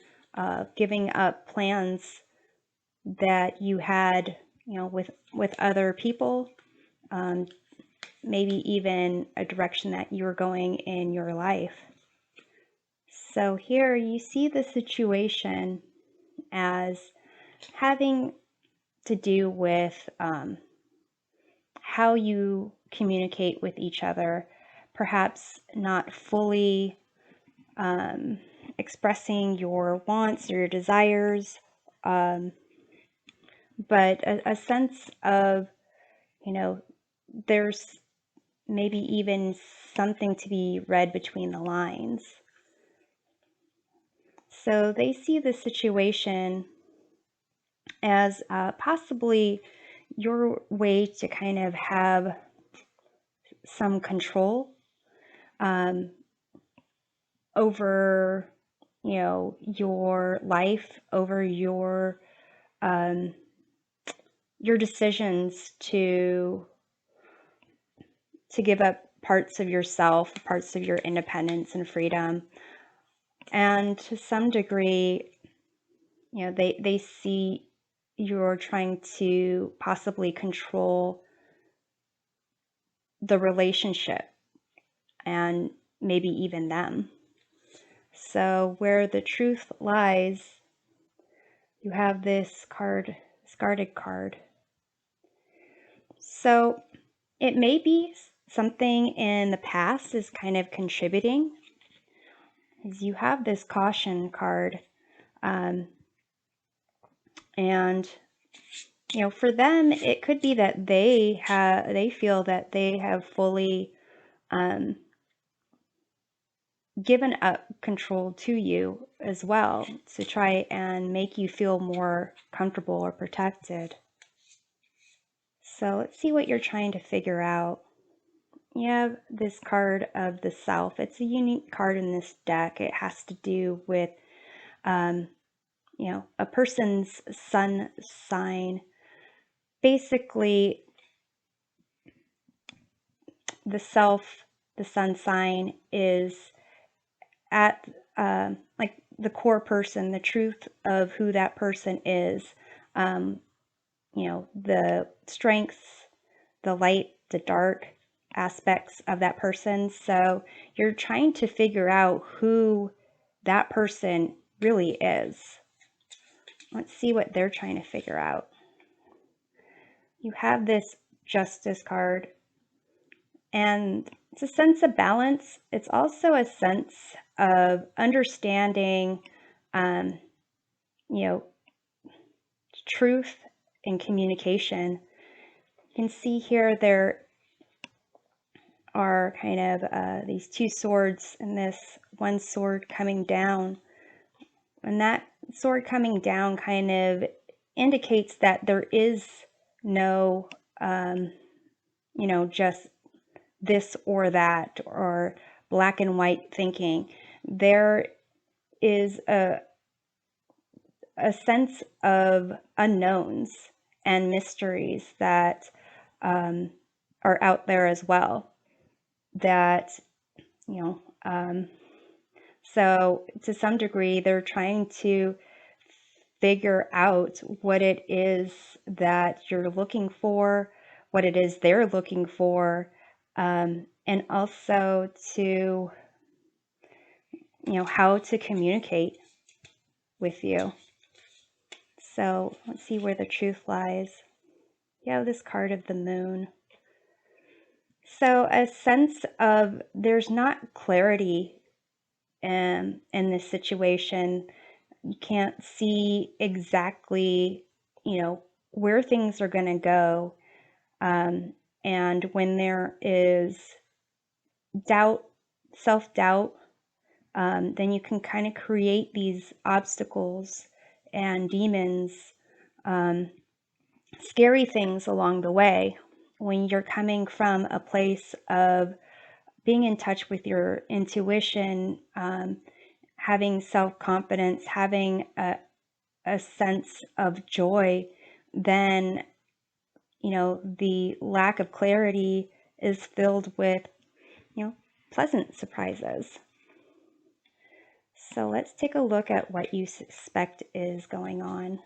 giving up plans that you had, with other people, maybe even a direction that you were going in your life. So here you see the situation as having to do with how you communicate with each other, perhaps not fully expressing your wants or your desires, but a sense of, there's maybe even something to be read between the lines. So they see the situation as possibly your way to kind of have some control over, your life, over your decisions to give up parts of yourself, parts of your independence and freedom. And to some degree, they see you're trying to possibly control the relationship and maybe even them. So where the truth lies, you have this card, this guarded card. So it may be something in the past is kind of contributing, as you have this caution card. And for them, it could be that they feel that they have fully given up control to you as well, to try and make you feel more comfortable or protected. So let's see what you're trying to figure out. You have this card of the Self. It's a unique card in this deck. It has to do with, a person's sun sign. Basically, the self, the sun sign, is at like the core person, the truth of who that person is, the strengths, the light, the dark aspects of that person. So you're trying to figure out who that person really is. Let's see what they're trying to figure out. You have this Justice card, and it's a sense of balance. It's also a sense of understanding, truth and communication. You can see here there are kind of these two swords and this one sword coming down. And that sword coming down kind of indicates that there is no, just this or that, or black and white thinking. There is a sense of unknowns and mysteries that are out there as well. That, so to some degree, they're trying to figure out what it is that you're looking for, what it is they're looking for, and also to, how to communicate with you. So let's see where the truth lies. You have this card of the moon. So a sense of there's not clarity in this situation. You can't see exactly, where things are going to go. And when there is doubt, self-doubt, then you can kind of create these obstacles and demons, scary things along the way. When you're coming from a place of being in touch with your intuition, having self-confidence, having a sense of joy, then, the lack of clarity is filled with, pleasant surprises. So let's take a look at what you suspect is going on.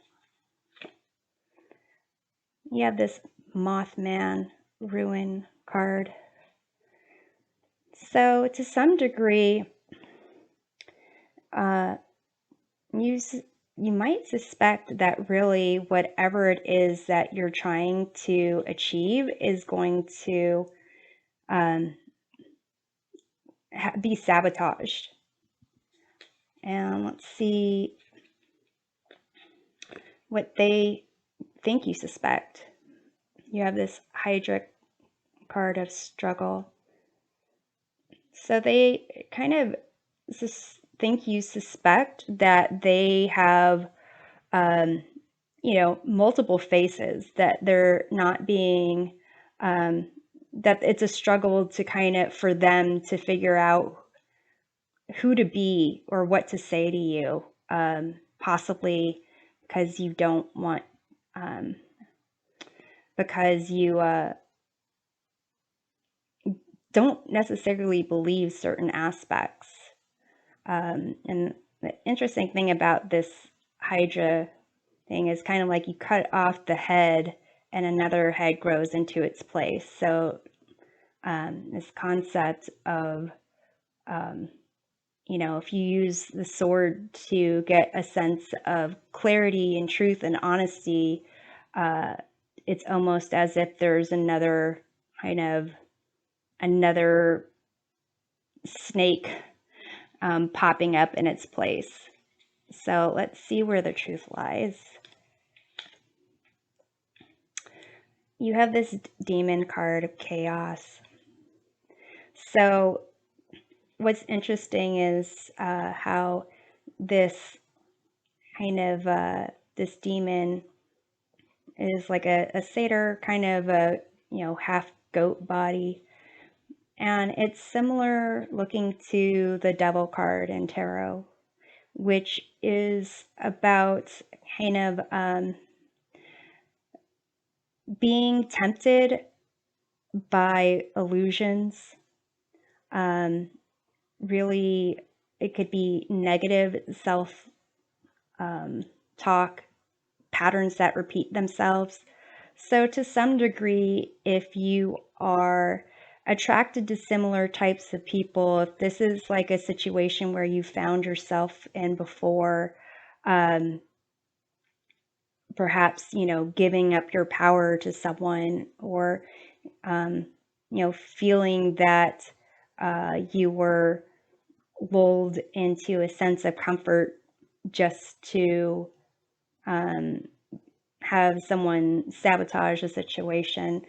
You have this Mothman ruin card. So to some degree, you might suspect that really whatever it is that you're trying to achieve is going to be sabotaged. And let's see what they think you suspect. You have this Hydra card of struggle. So they kind of think you suspect that they have, multiple faces, that they're not being, that it's a struggle to kind of, for them to figure out who to be or what to say to you, possibly because you don't want, because you don't necessarily believe certain aspects. And the interesting thing about this Hydra thing is kind of like you cut off the head and another head grows into its place. So this concept of, if you use the sword to get a sense of clarity and truth and honesty, it's almost as if there's another snake popping up in its place. So let's see where the truth lies. You have this demon card of chaos. So what's interesting is how this kind of this demon is like a satyr, kind of a half goat body, and it's similar looking to the devil card in tarot, which is about kind of being tempted by illusions. Really, it could be negative self talk, patterns that repeat themselves. So, to some degree, if you are attracted to similar types of people, if this is like a situation where you found yourself in before, um, perhaps, giving up your power to someone, or, feeling that you were lulled into a sense of comfort just to um, have someone sabotage a situation,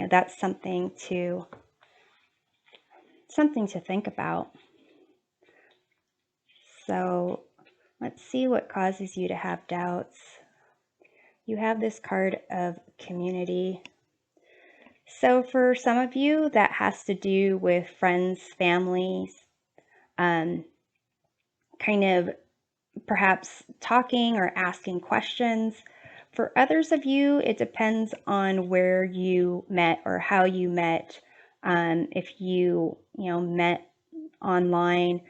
that's something to think about. So let's see what causes you to have doubts. You have this card of community. So for some of you, that has to do with friends, families, kind of perhaps talking or asking questions. For others of you, it depends on where you met or how you met. If you, met online,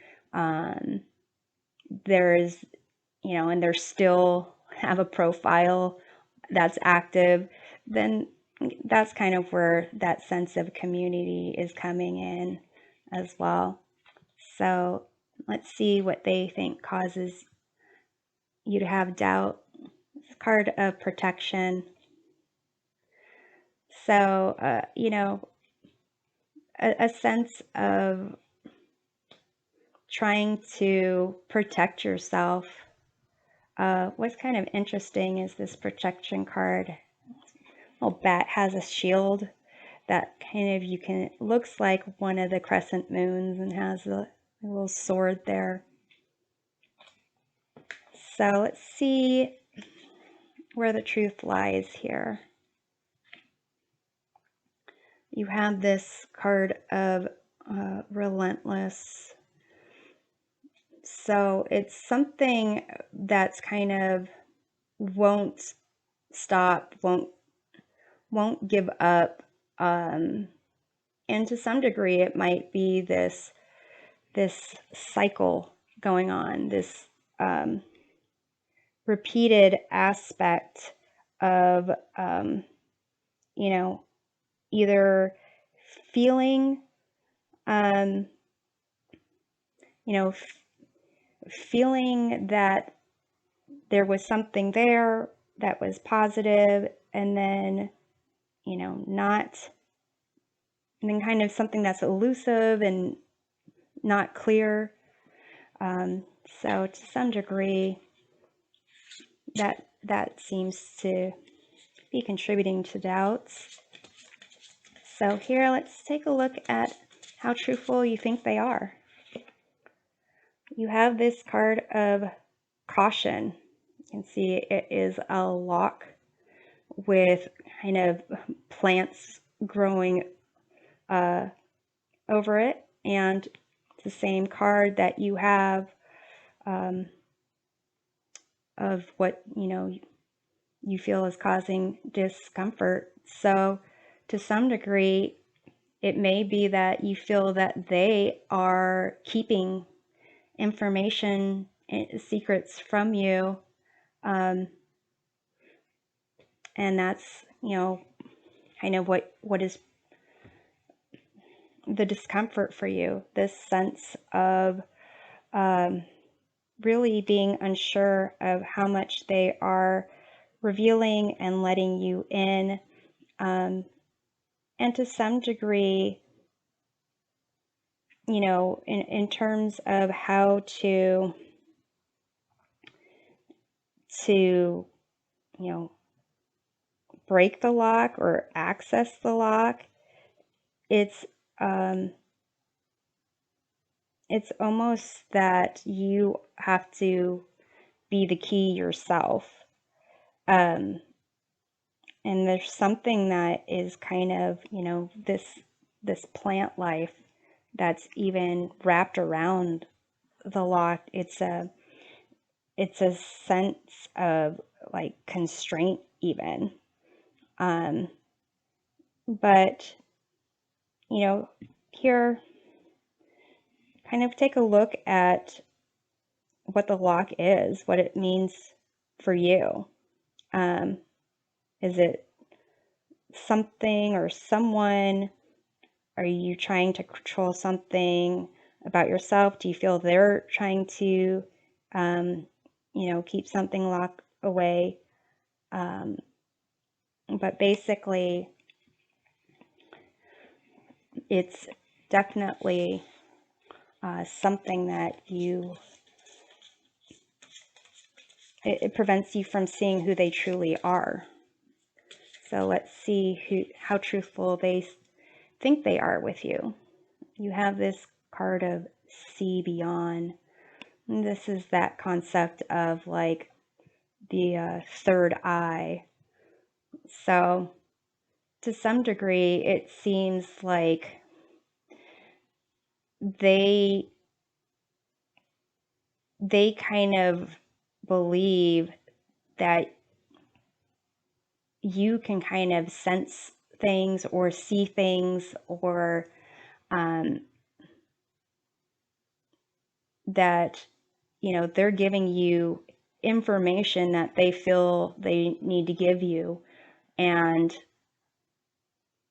there's, and there's still have a profile that's active, then that's kind of where that sense of community is coming in as well. So let's see what they think causes you to have doubt. It's a card of protection. So, a sense of trying to protect yourself. What's kind of interesting is this protection card. Little bat has a shield that kind of looks like one of the crescent moons and has a little sword there. So let's see where the truth lies here. You have this card of relentless. So it's something that's kind of won't stop, won't give up. And to some degree, it might be this cycle going on, this repeated aspect of, either feeling, feeling that there was something there that was positive, and then, not, and then kind of something that's elusive and not clear. So to some degree, that seems to be contributing to doubts. So here, let's take a look at how truthful you think they are. You have this card of caution. You can see it is a lock with kind of plants growing over it, and it's the same card that you have of what you feel is causing discomfort. So to some degree, it may be that you feel that they are keeping information and secrets from you, and that's kind of what is the discomfort for you, this sense of really being unsure of how much they are revealing and letting you in, and to some degree, in terms of how to break the lock or access the lock, it's almost that you have to be the key yourself. And there's something that is kind of, this plant life that's even wrapped around the lock. It's a sense of constraint even. But here, kind of take a look at what the lock is, what it means for you. Is it something or someone? Are you trying to control something about yourself? Do you feel they're trying to, keep something locked away? But basically, it's definitely something that it prevents you from seeing who they truly are. So let's see how truthful they think they are with you. You have this card of see beyond. And this is that concept of like the third eye. So to some degree, it seems like they kind of believe that you can kind of sense things or see things, or that they're giving you information that they feel they need to give you, and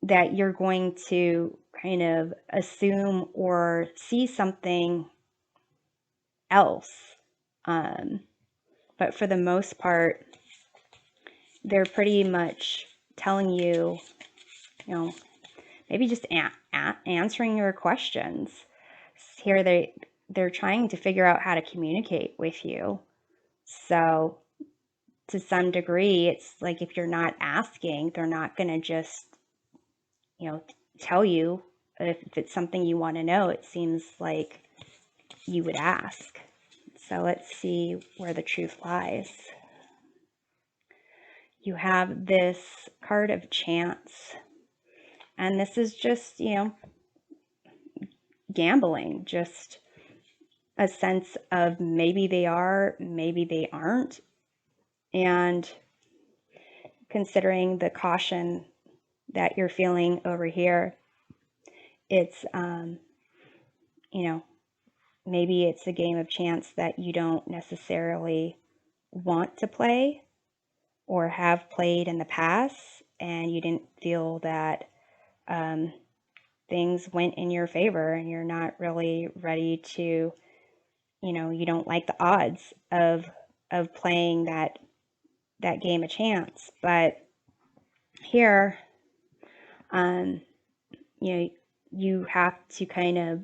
that you're going to kind of assume or see something else. But for the most part, they're pretty much telling you, maybe just answering your questions. Here they're trying to figure out how to communicate with you. So to some degree, it's like if you're not asking, they're not going to just, tell you. If it's something you want to know, it seems like you would ask. So let's see where the truth lies. You have this card of chance, and this is just, gambling, just a sense of maybe they are, maybe they aren't. And considering the caution that you're feeling over here, it's, maybe it's a game of chance that you don't necessarily want to play or have played in the past, and you didn't feel that things went in your favor, and you're not really ready to, you don't like the odds of playing that game of chance. But here, you have to kind of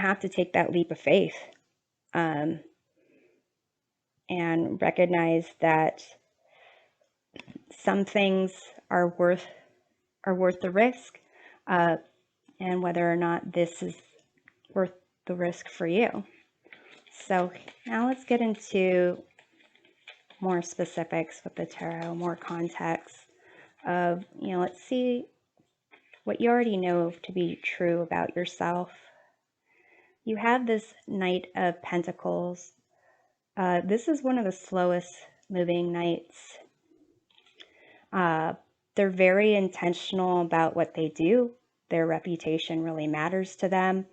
have to take that leap of faith, and recognize that some things are worth the risk, and whether or not this is worth the risk for you. So now let's get into more specifics with the tarot, more context of, let's see what you already know to be true about yourself. You have this Knight of Pentacles. This is one of the slowest moving knights. They're very intentional about what they do. Their reputation really matters to them.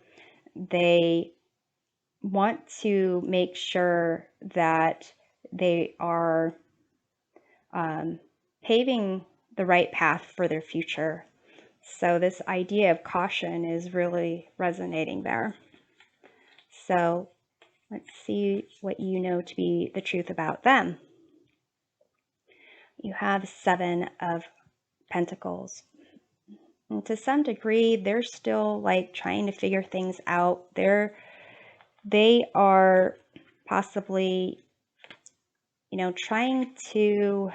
They want to make sure that they are paving the right path for their future. So this idea of caution is really resonating there. So let's see what you know to be the truth about them. You have Seven of Pentacles. And to some degree, they're still like trying to figure things out. They are possibly, trying to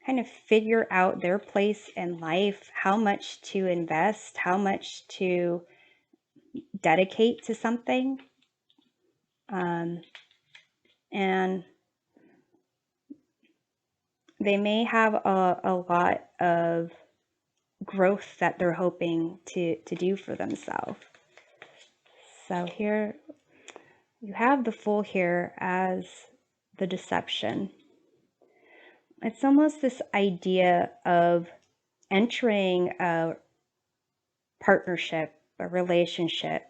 kind of figure out their place in life, how much to invest, how much to dedicate to something. And they may have a lot of growth that they're hoping to do for themselves. So here you have the Fool here as the deception. it's almost this idea of entering a partnership, a relationship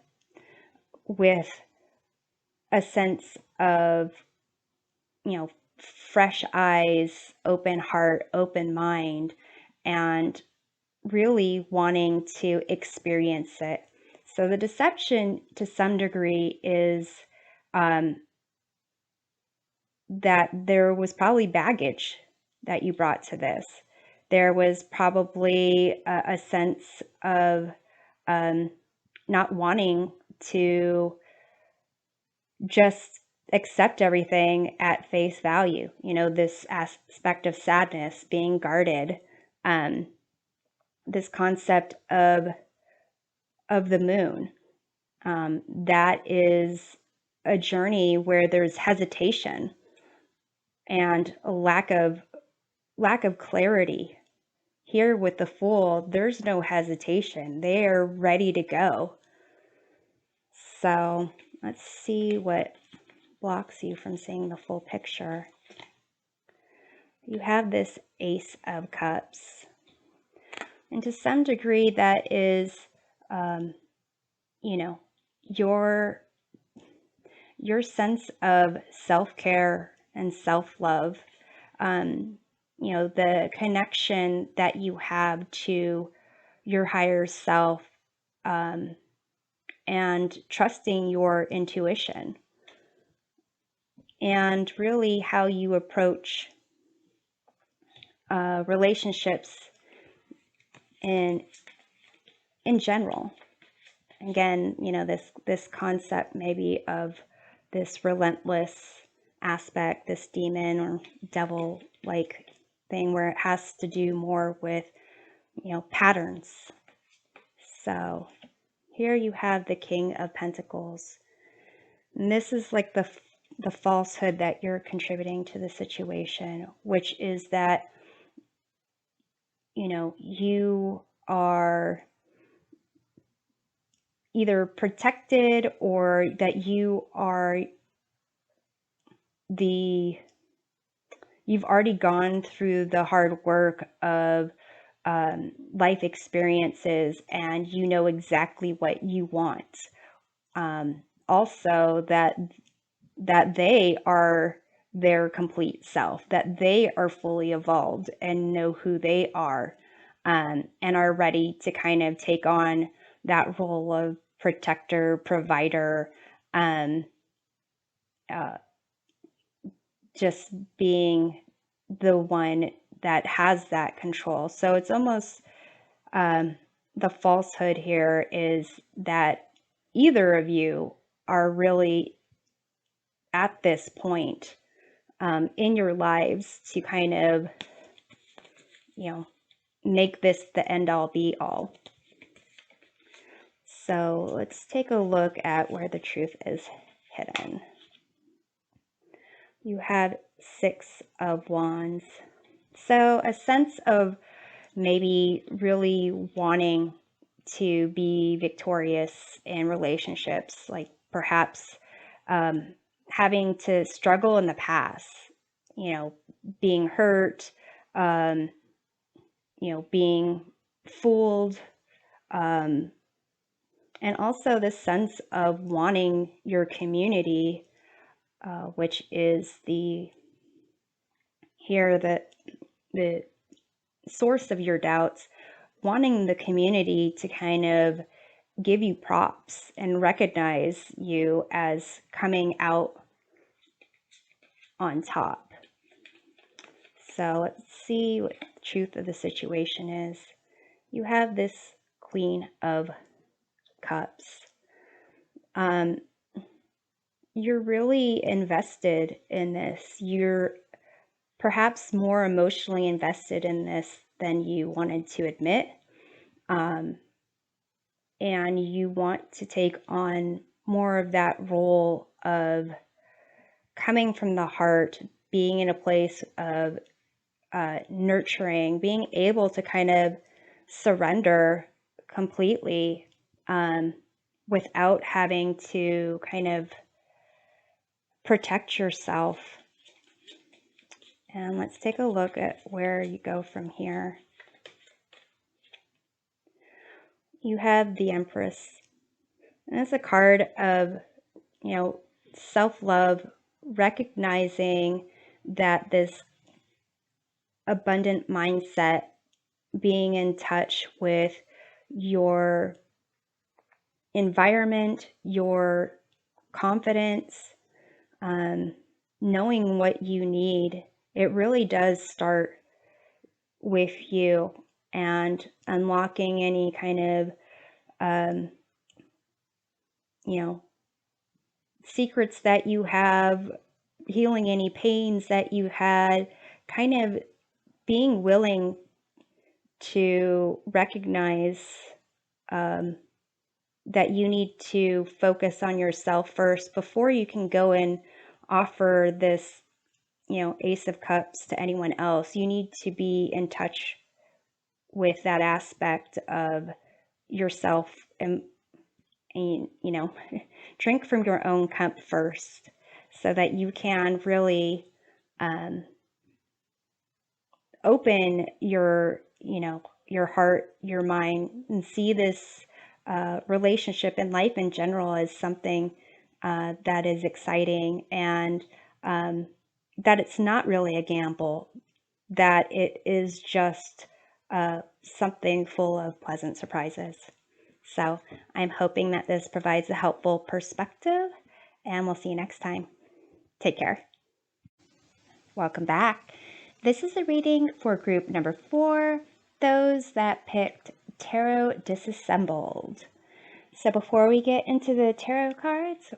with a sense of, fresh eyes, open heart, open mind, and really wanting to experience it. So the deception to some degree is that there was probably baggage that you brought to this. There was probably a sense of not wanting to just accept everything at face value. This aspect of sadness, being guarded, this concept of the moon. That is a journey where there's hesitation and a lack of clarity. Here with the Fool, there's no hesitation. They are ready to go. So let's see what blocks you from seeing the full picture. You have this Ace of Cups. And to some degree, that is, your sense of self-care and self-love, the connection that you have to your higher self, and trusting your intuition, and really how you approach relationships in general. Again, this concept maybe of this relentless aspect, this demon or devil-like thing where it has to do more with, patterns. So here you have the King of Pentacles. And this is like the falsehood that you're contributing to the situation, which is that, you are either protected or that you've already gone through the hard work of life experiences, and you know exactly what you want. Also that they are their complete self, that they are fully evolved and know who they are, and are ready to kind of take on that role of protector, provider, just being the one that has that control. So it's almost, the falsehood here is that either of you are really at this point in your lives to kind of, make this the end all be all. So let's take a look at where the truth is hidden. You have Six of Wands. So a sense of maybe really wanting to be victorious in relationships, like perhaps having to struggle in the past, being hurt, being fooled, and also this sense of wanting your community, which is the source of your doubts, wanting the community to kind of give you props and recognize you as coming out on top. So let's see what the truth of the situation is. You have this Queen of Cups. You're really invested in this. You're perhaps more emotionally invested in this than you wanted to admit. And you want to take on more of that role of coming from the heart, being in a place of nurturing, being able to kind of surrender completely, without having to kind of protect yourself And let's take a look at where you go from here. You have the Empress. And it's a card of, self-love, recognizing that this abundant mindset, being in touch with your environment, your confidence, knowing what you need. It really does start with you, and unlocking any kind of, secrets that you have, healing any pains that you had, kind of being willing to recognize that you need to focus on yourself first before you can go and offer this, Ace of Cups to anyone else. You need to be in touch with that aspect of yourself, and drink from your own cup first so that you can really open your heart, your mind, and see this relationship and life in general as something that is exciting, and that it's not really a gamble, that it is just something full of pleasant surprises. So I'm hoping that this provides a helpful perspective, and we'll see you next time. Take care. Welcome back. This is a reading for group number 4, those that picked Tarot Disassembled. So before we get into the tarot cards,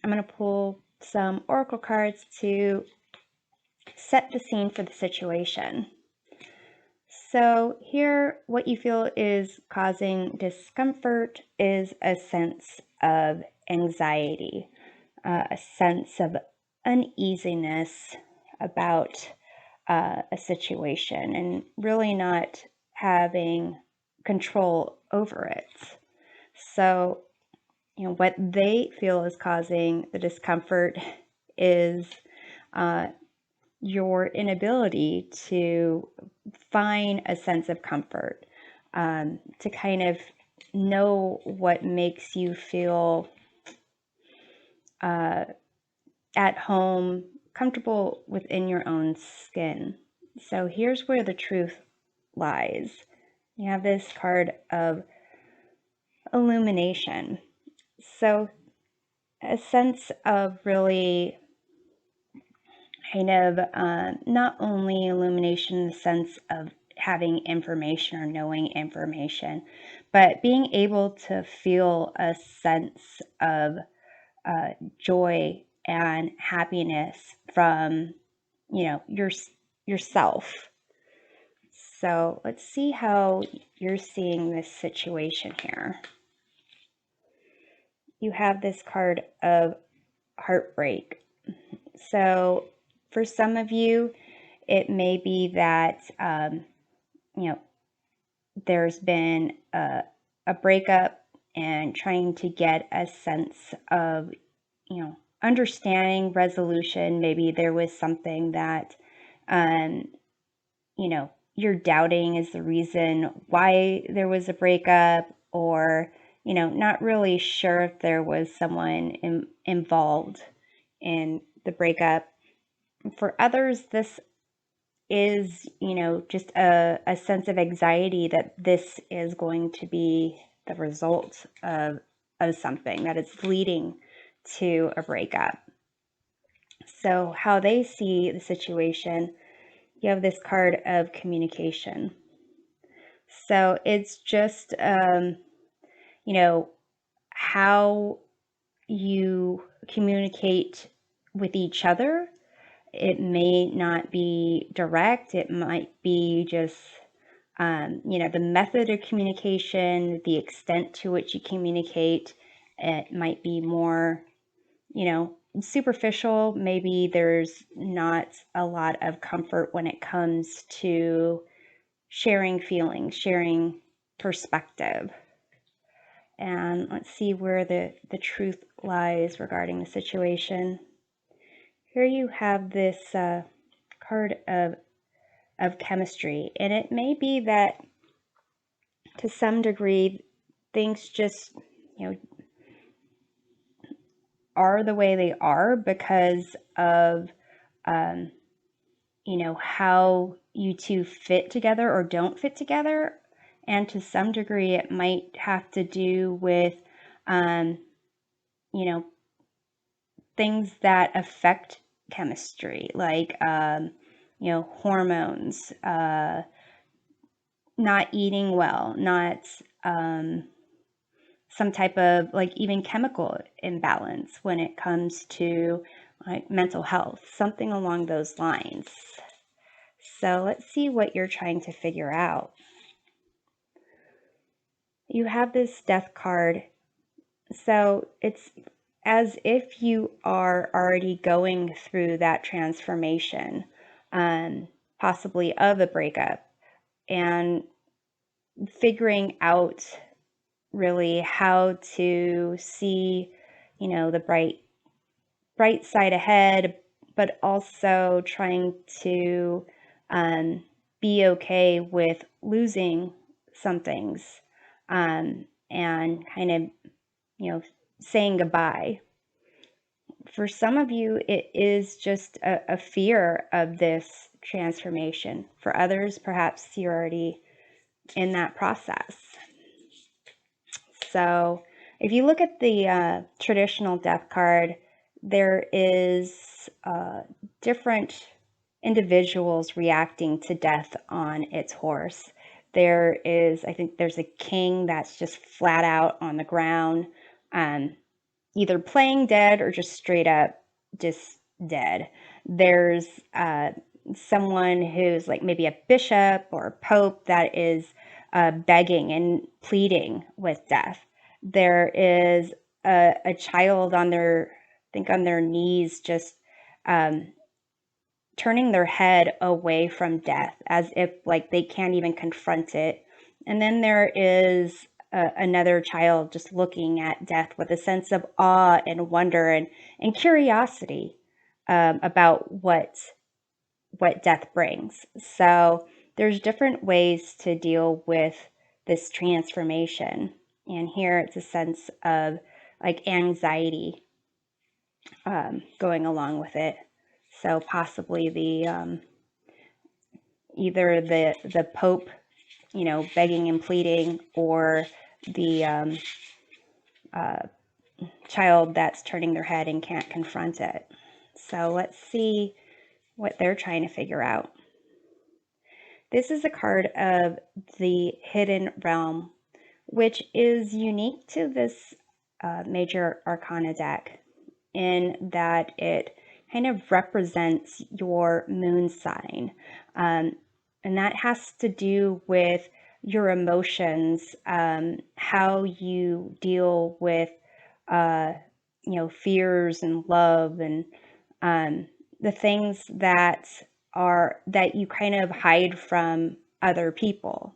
I'm going to pull some oracle cards to set the scene for the situation. So here, what you feel is causing discomfort is a sense of anxiety, a sense of uneasiness about a situation, and really not having control over it. So, what they feel is causing the discomfort is your inability to find a sense of comfort, to kind of know what makes you feel at home, comfortable within your own skin. So here's where the truth lies. You have this card of illumination. So a sense of really kind of not only illumination in the sense of having information or knowing information, but being able to feel a sense of joy and happiness from, yourself. So let's see how you're seeing this situation here. You have this card of heartbreak. So for some of you, it may be that, there's been a breakup, and trying to get a sense of, understanding, resolution. Maybe there was something that, you're doubting is the reason why there was a breakup, or, not really sure if there was someone involved in the breakup. For others, this is, just a sense of anxiety that this is going to be the result of something, that it's leading to a breakup. So how they see the situation, you have this card of communication. So it's just, how you communicate with each other. It may not be direct. It might be just, the method of communication, the extent to which you communicate. It might be more, superficial. Maybe there's not a lot of comfort when it comes to sharing feelings, sharing perspective. And let's see where the truth lies regarding the situation. Here you have this card of chemistry. And it may be that to some degree, things just, are the way they are because of, how you two fit together or don't fit together. And to some degree, it might have to do with, you know, things that affect chemistry, like, hormones, not eating well, not some type of like even chemical imbalance when it comes to like mental health, something along those lines. So let's see what you're trying to figure out. You have this death card. So it's as if you are already going through that transformation, possibly of a breakup, and figuring out really how to see, the bright side ahead, but also trying to be okay with losing some things, and kind of, saying goodbye. For some of you, it is just a fear of this transformation. For others, perhaps you're already in that process. So if you look at the traditional death card, there is different individuals reacting to death on its horse. I think there's a king that's just flat out on the ground, either playing dead or just straight up just dead. There's someone who's like maybe a bishop or a pope that is begging and pleading with death. There is a child on their knees, just turning their head away from death as if like they can't even confront it. And then there is another child just looking at death with a sense of awe and wonder and curiosity about what death brings. So there's different ways to deal with this transformation. And here it's a sense of like anxiety going along with it. So possibly the either the Pope, begging and pleading, or the child that's turning their head and can't confront it. So let's see what they're trying to figure out. This is a card of the Hidden Realm, which is unique to this Major Arcana deck in that it kind of represents your moon sign. And that has to do with your emotions, how you deal with, fears and love, and the things that you kind of hide from other people.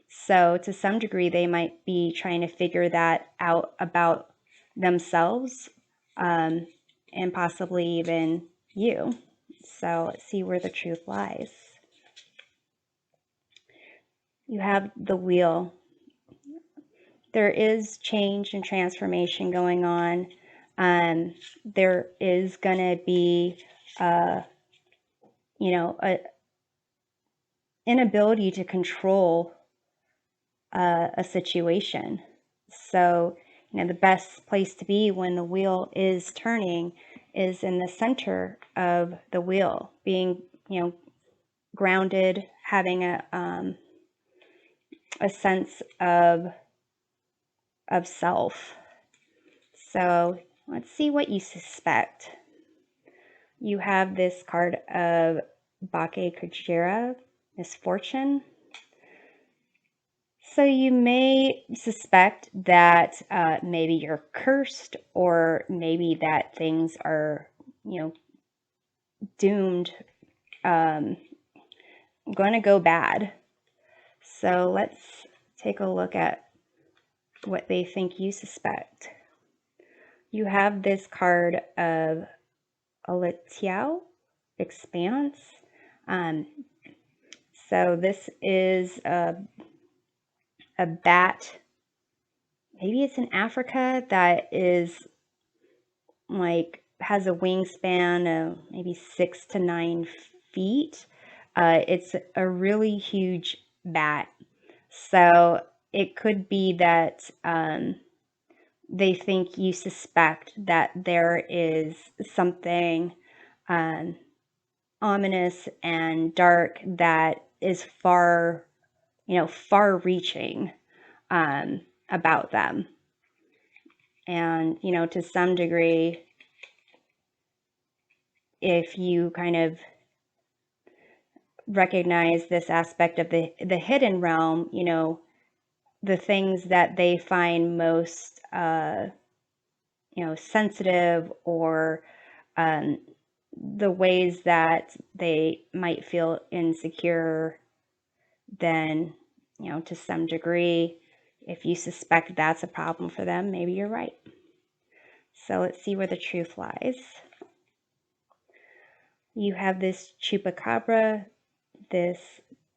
So to some degree, they might be trying to figure that out about themselves, and possibly even you. So let's see where the truth lies. You have the wheel. There is change and transformation going on. There is going to be, a inability to control a situation. So, the best place to be when the wheel is turning is in the center of the wheel, being, grounded, having a sense of self. So let's see what you suspect. You have this card of Bake Kujira, misfortune. So you may suspect that maybe you're cursed, or maybe that things are, doomed, going to go bad. So let's take a look at what they think you suspect. You have this card of Aletiao, expanse. Um, so this is a bat, maybe it's in Africa, that is like has a wingspan of maybe 6 to 9 feet. It's a really huge bat. So it could be that they think you suspect that there is something um, ominous and dark that is far reaching about them. And, to some degree, if you kind of recognize this aspect of the hidden realm, the things that they find most, sensitive, or um, the ways that they might feel insecure, then, to some degree, if you suspect that's a problem for them, maybe you're right. So let's see where the truth lies. You have this chupacabra, this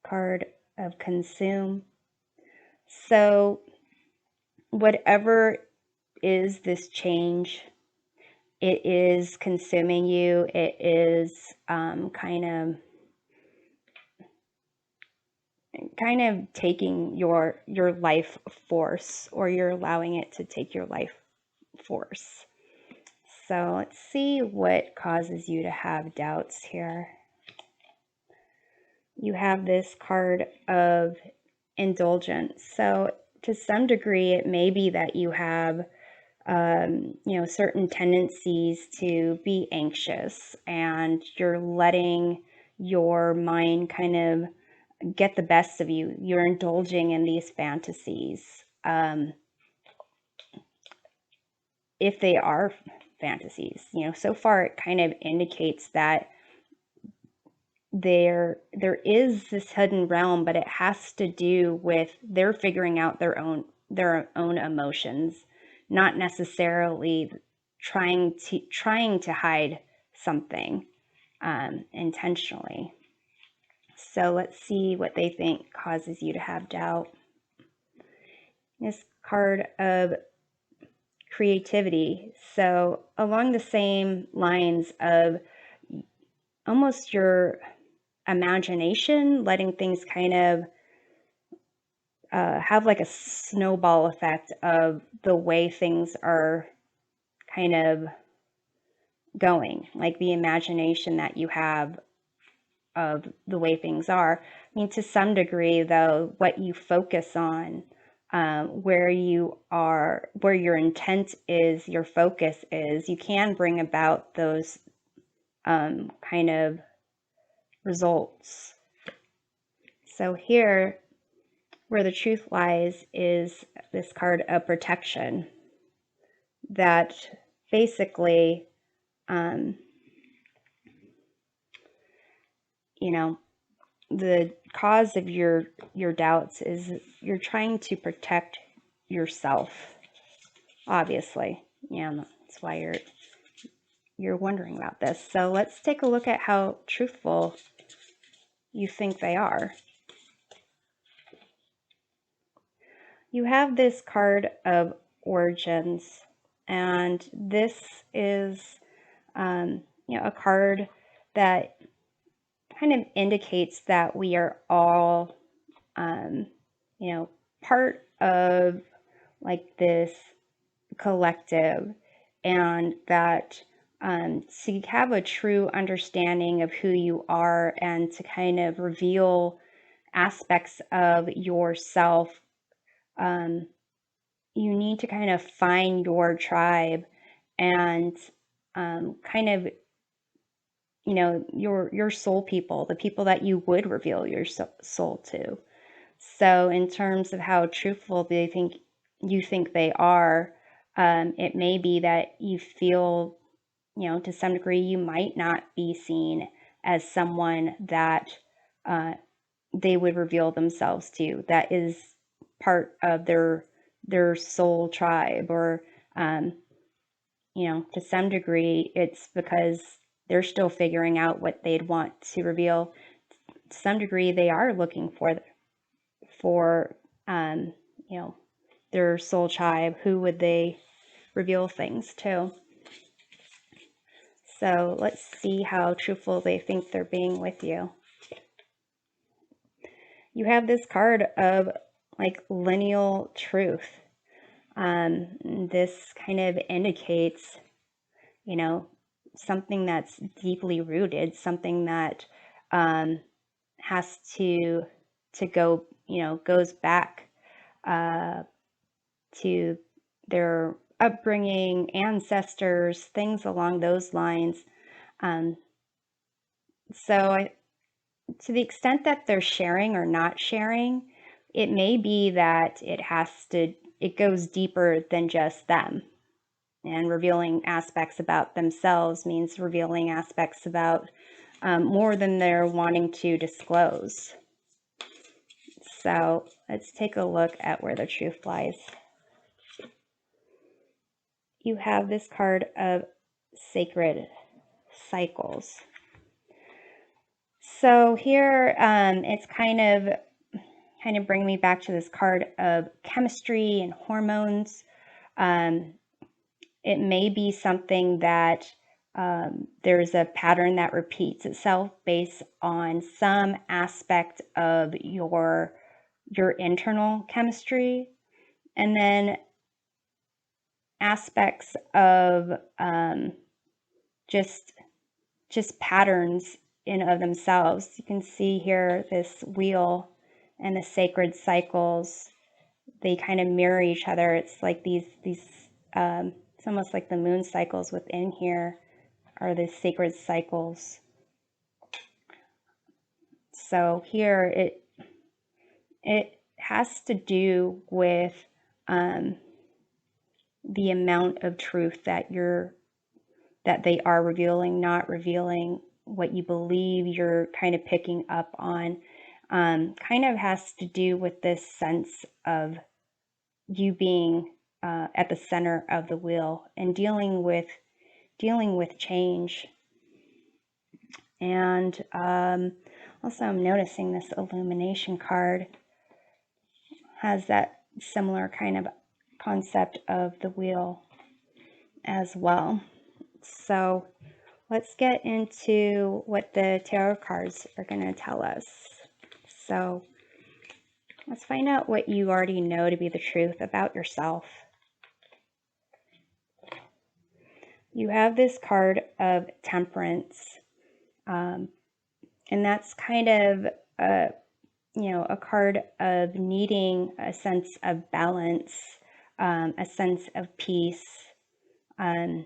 card of consume. So whatever is this change, it is consuming you. It is kind of taking your life force, or you're allowing it to take your life force. So let's see what causes you to have doubts here. You have this card of indulgence. So to some degree, it may be that you have certain tendencies to be anxious, and you're letting your mind kind of get the best of you. You're indulging in these fantasies. If they are fantasies, so far it kind of indicates that there is this hidden realm, but it has to do with they're figuring out their own emotions, not necessarily trying to hide something intentionally. So let's see what they think causes you to have doubt. This card of creativity. So along the same lines of almost your imagination, letting things kind of have like a snowball effect of the way things are kind of going, like the imagination that you have of the way things are. I mean, to some degree, though, what you focus on, where your intent is, your focus is, you can bring about those kind of results. So here, where the truth lies, is this card of protection, that basically, the cause of your doubts is you're trying to protect yourself. Obviously, that's why you're wondering about this. So let's take a look at how truthful you think they are. You have this card of origins, and this is a card that kind of indicates that we are all part of like this collective, and that to have a true understanding of who you are and to kind of reveal aspects of yourself, you need to kind of find your tribe and kind of your soul people, the people that you would reveal your soul to. So in terms of how truthful you think they are, it may be that you feel, to some degree, you might not be seen as someone that they would reveal themselves to, that is part of their soul tribe, or to some degree, it's because they're still figuring out what they'd want to reveal. some degree, they are looking for their soul tribe. Who would they reveal things to? So let's see how truthful they think they're being with you. You have this card of like lineal truth. This kind of indicates, something that's deeply rooted, something that has to go, goes back to their upbringing, ancestors, things along those lines. So to the extent that they're sharing or not sharing, it may be that it goes deeper than just them. And revealing aspects about themselves means revealing aspects about more than they're wanting to disclose. So let's take a look at where the truth lies. You have this card of sacred cycles. So here it's kind of bring me back to this card of chemistry and hormones. It may be something that there's a pattern that repeats itself based on some aspect of your internal chemistry, and then aspects of just patterns in of themselves. You can see here this wheel and the sacred cycles. They kind of mirror each other. It's like these it's almost like the moon cycles within here are the sacred cycles. So here it has to do with the amount of truth that they are revealing, not revealing what you believe you're kind of picking up on. Kind of has to do with this sense of you being at the center of the wheel and dealing with change. And also I'm noticing this illumination card has that similar kind of concept of the wheel as well. So let's get into what the tarot cards are going to tell us. So let's find out what you already know to be the truth about yourself. You have this card of temperance, and that's kind of a card of needing a sense of balance, a sense of peace, and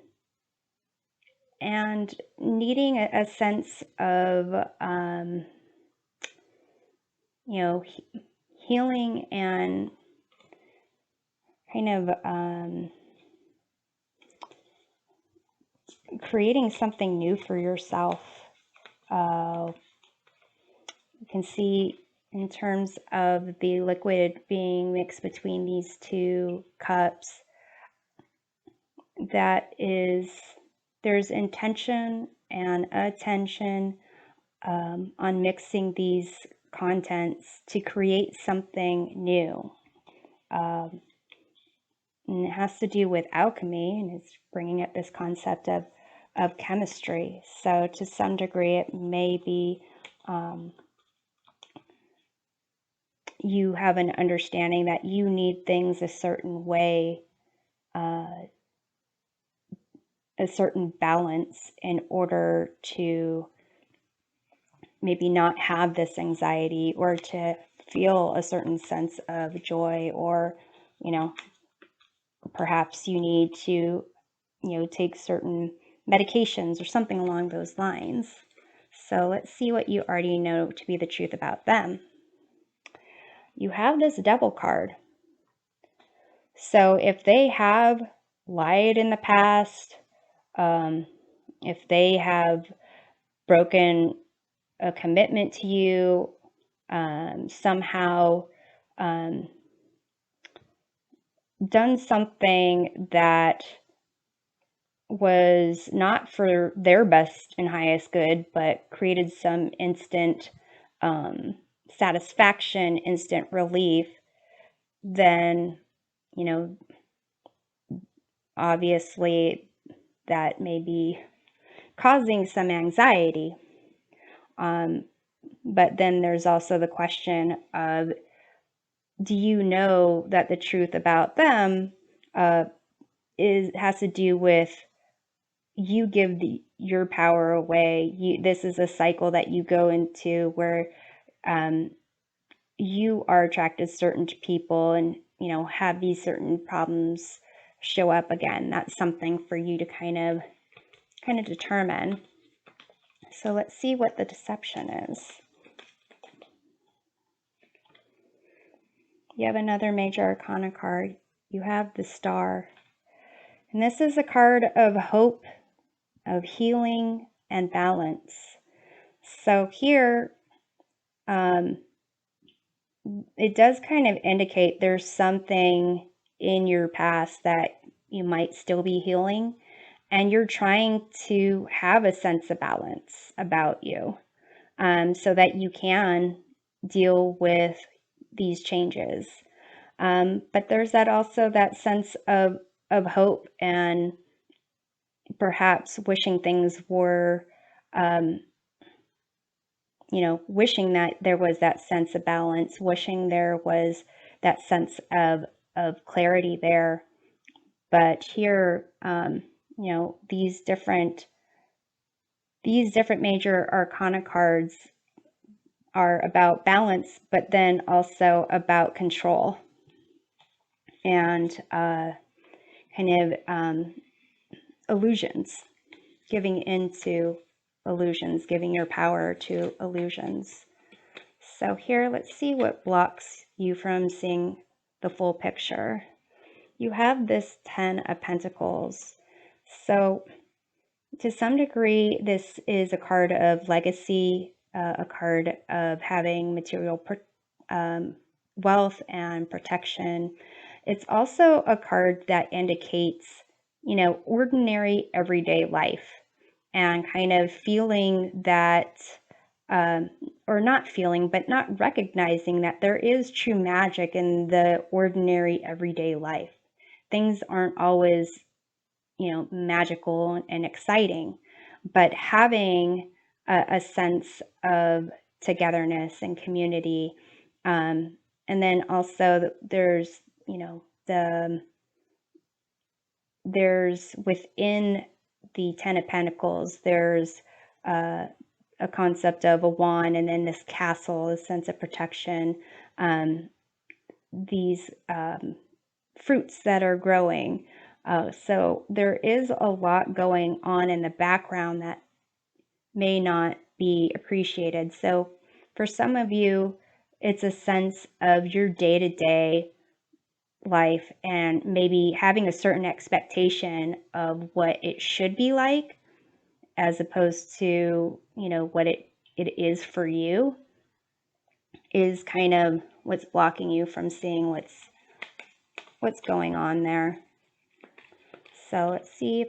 needing a sense of healing and kind of creating something new for yourself. You can see in terms of the liquid being mixed between these two cups, there's intention and attention on mixing these contents to create something new. And it has to do with alchemy, and it's bringing up this concept of chemistry. So to some degree, it may be you have an understanding that you need things a certain way, a certain balance in order to maybe not have this anxiety or to feel a certain sense of joy, or perhaps you need to take certain medications or something along those lines. So let's see what you already know to be the truth about them. You have this Devil card. So if they have lied in the past, if they have broken a commitment to you, somehow done something that was not for their best and highest good, but created some instant satisfaction, instant relief, then, obviously that may be causing some anxiety. But then there's also the question of, do you know that the truth about them has to do with you give your power away. This is a cycle that you go into where you are attracted to certain people and, have these certain problems show up again. That's something for you to kind of determine. So let's see what the deception is. You have another major arcana card. You have the Star. And this is a card of hope, of healing, and balance. So here, it does kind of indicate there's something in your past that you might still be healing, and you're trying to have a sense of balance about you, so that you can deal with these changes. But there's that sense of hope, and perhaps wishing things were, wishing that there was that sense of balance, wishing there was that sense of clarity there. But here, these different major arcana cards are about balance, but then also about control and illusions, giving into illusions, giving your power to illusions. So here, let's see what blocks you from seeing the full picture. You have this 10 of Pentacles. So to some degree, this is a card of legacy, a card of having material wealth and protection. It's also a card that indicates, ordinary everyday life, and kind of feeling that, or not feeling, but not recognizing that there is true magic in the ordinary everyday life. Things aren't always, magical and exciting, but having a sense of togetherness and community. And then also there's, there's within the 10 of Pentacles, there's a concept of a wand, and then this castle, a sense of protection, these fruits that are growing. So there is a lot going on in the background that may not be appreciated. So for some of you, it's a sense of your day-to-day life, and maybe having a certain expectation of what it should be like, as opposed to, what it is for you, is kind of what's blocking you from seeing what's going on there. So let's see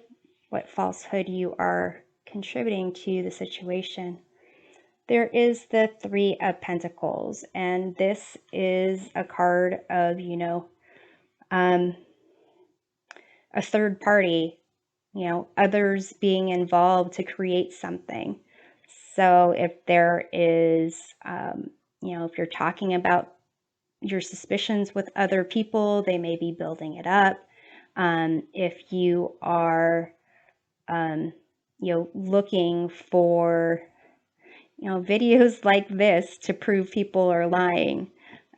what falsehood you are contributing to the situation. There is the 3 of Pentacles, and this is a card of, a third party, others being involved to create something. So if there is, if you're talking about your suspicions with other people, they may be building it up. If you are, looking for, videos like this to prove people are lying,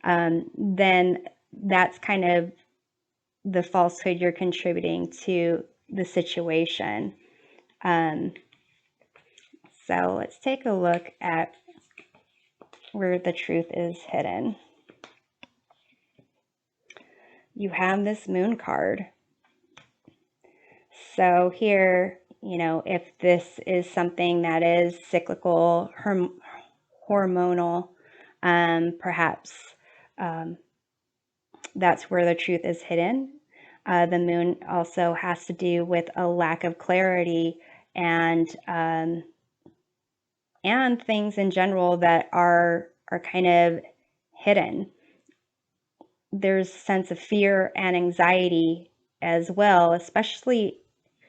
then that's kind of the falsehood you're contributing to the situation. So let's take a look at where the truth is hidden. You have this Moon card. So here, if this is something that is cyclical, hormonal, perhaps that's where the truth is hidden. The Moon also has to do with a lack of clarity and and things in general that are kind of hidden. There's a sense of fear and anxiety as well, especially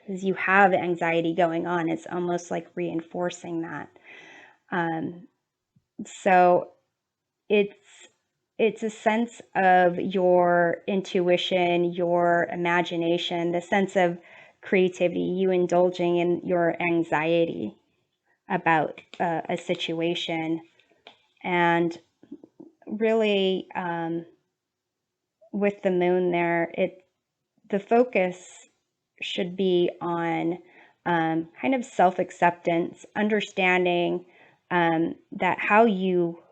as you have anxiety going on. It's almost like reinforcing that. So it's a sense of your intuition, your imagination, the sense of creativity, you indulging in your anxiety about a situation. And really, with the moon there, the focus should be on kind of self-acceptance, understanding that how you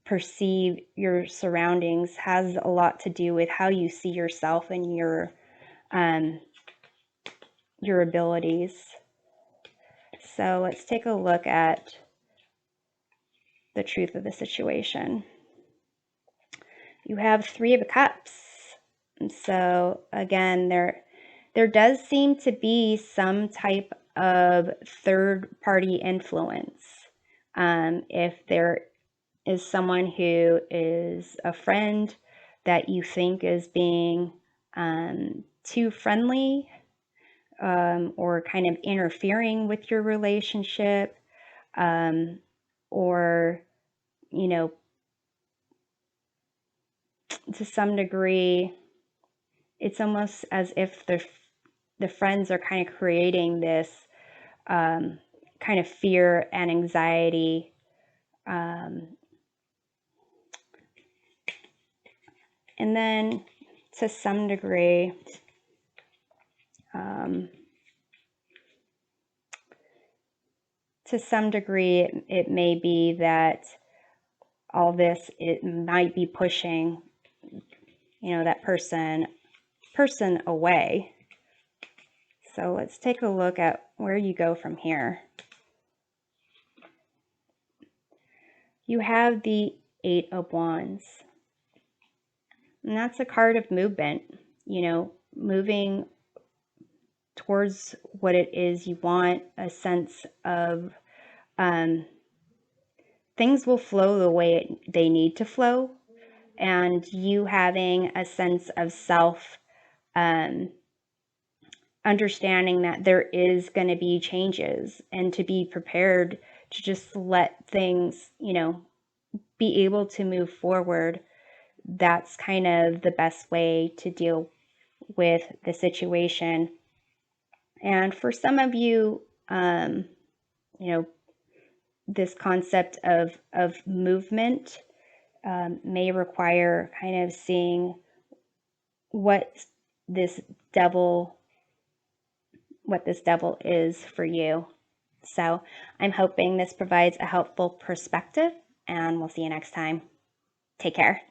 perceive your surroundings has a lot to do with how you see yourself and your abilities. So let's take a look at the truth of the situation. You have Three of Cups. And so again, there does seem to be some type of third-party influence. If there is someone who is a friend that you think is being too friendly or kind of interfering with your relationship, or, you know, to some degree, it's almost as if the friends are kind of creating this kind of fear and anxiety. And then to some degree, it may be that all this, it might be pushing, that person away. So let's take a look at where you go from here. You have the Eight of Wands. And that's a card of movement, moving towards what it is you want, a sense of things will flow the way they need to flow, and you having a sense of self, understanding that there is going to be changes and to be prepared to just let things, be able to move forward. That's kind of the best way to deal with the situation. And for some of you, this concept of movement may require kind of seeing what this devil is for you. So I'm hoping this provides a helpful perspective, and we'll see you next time. Take care.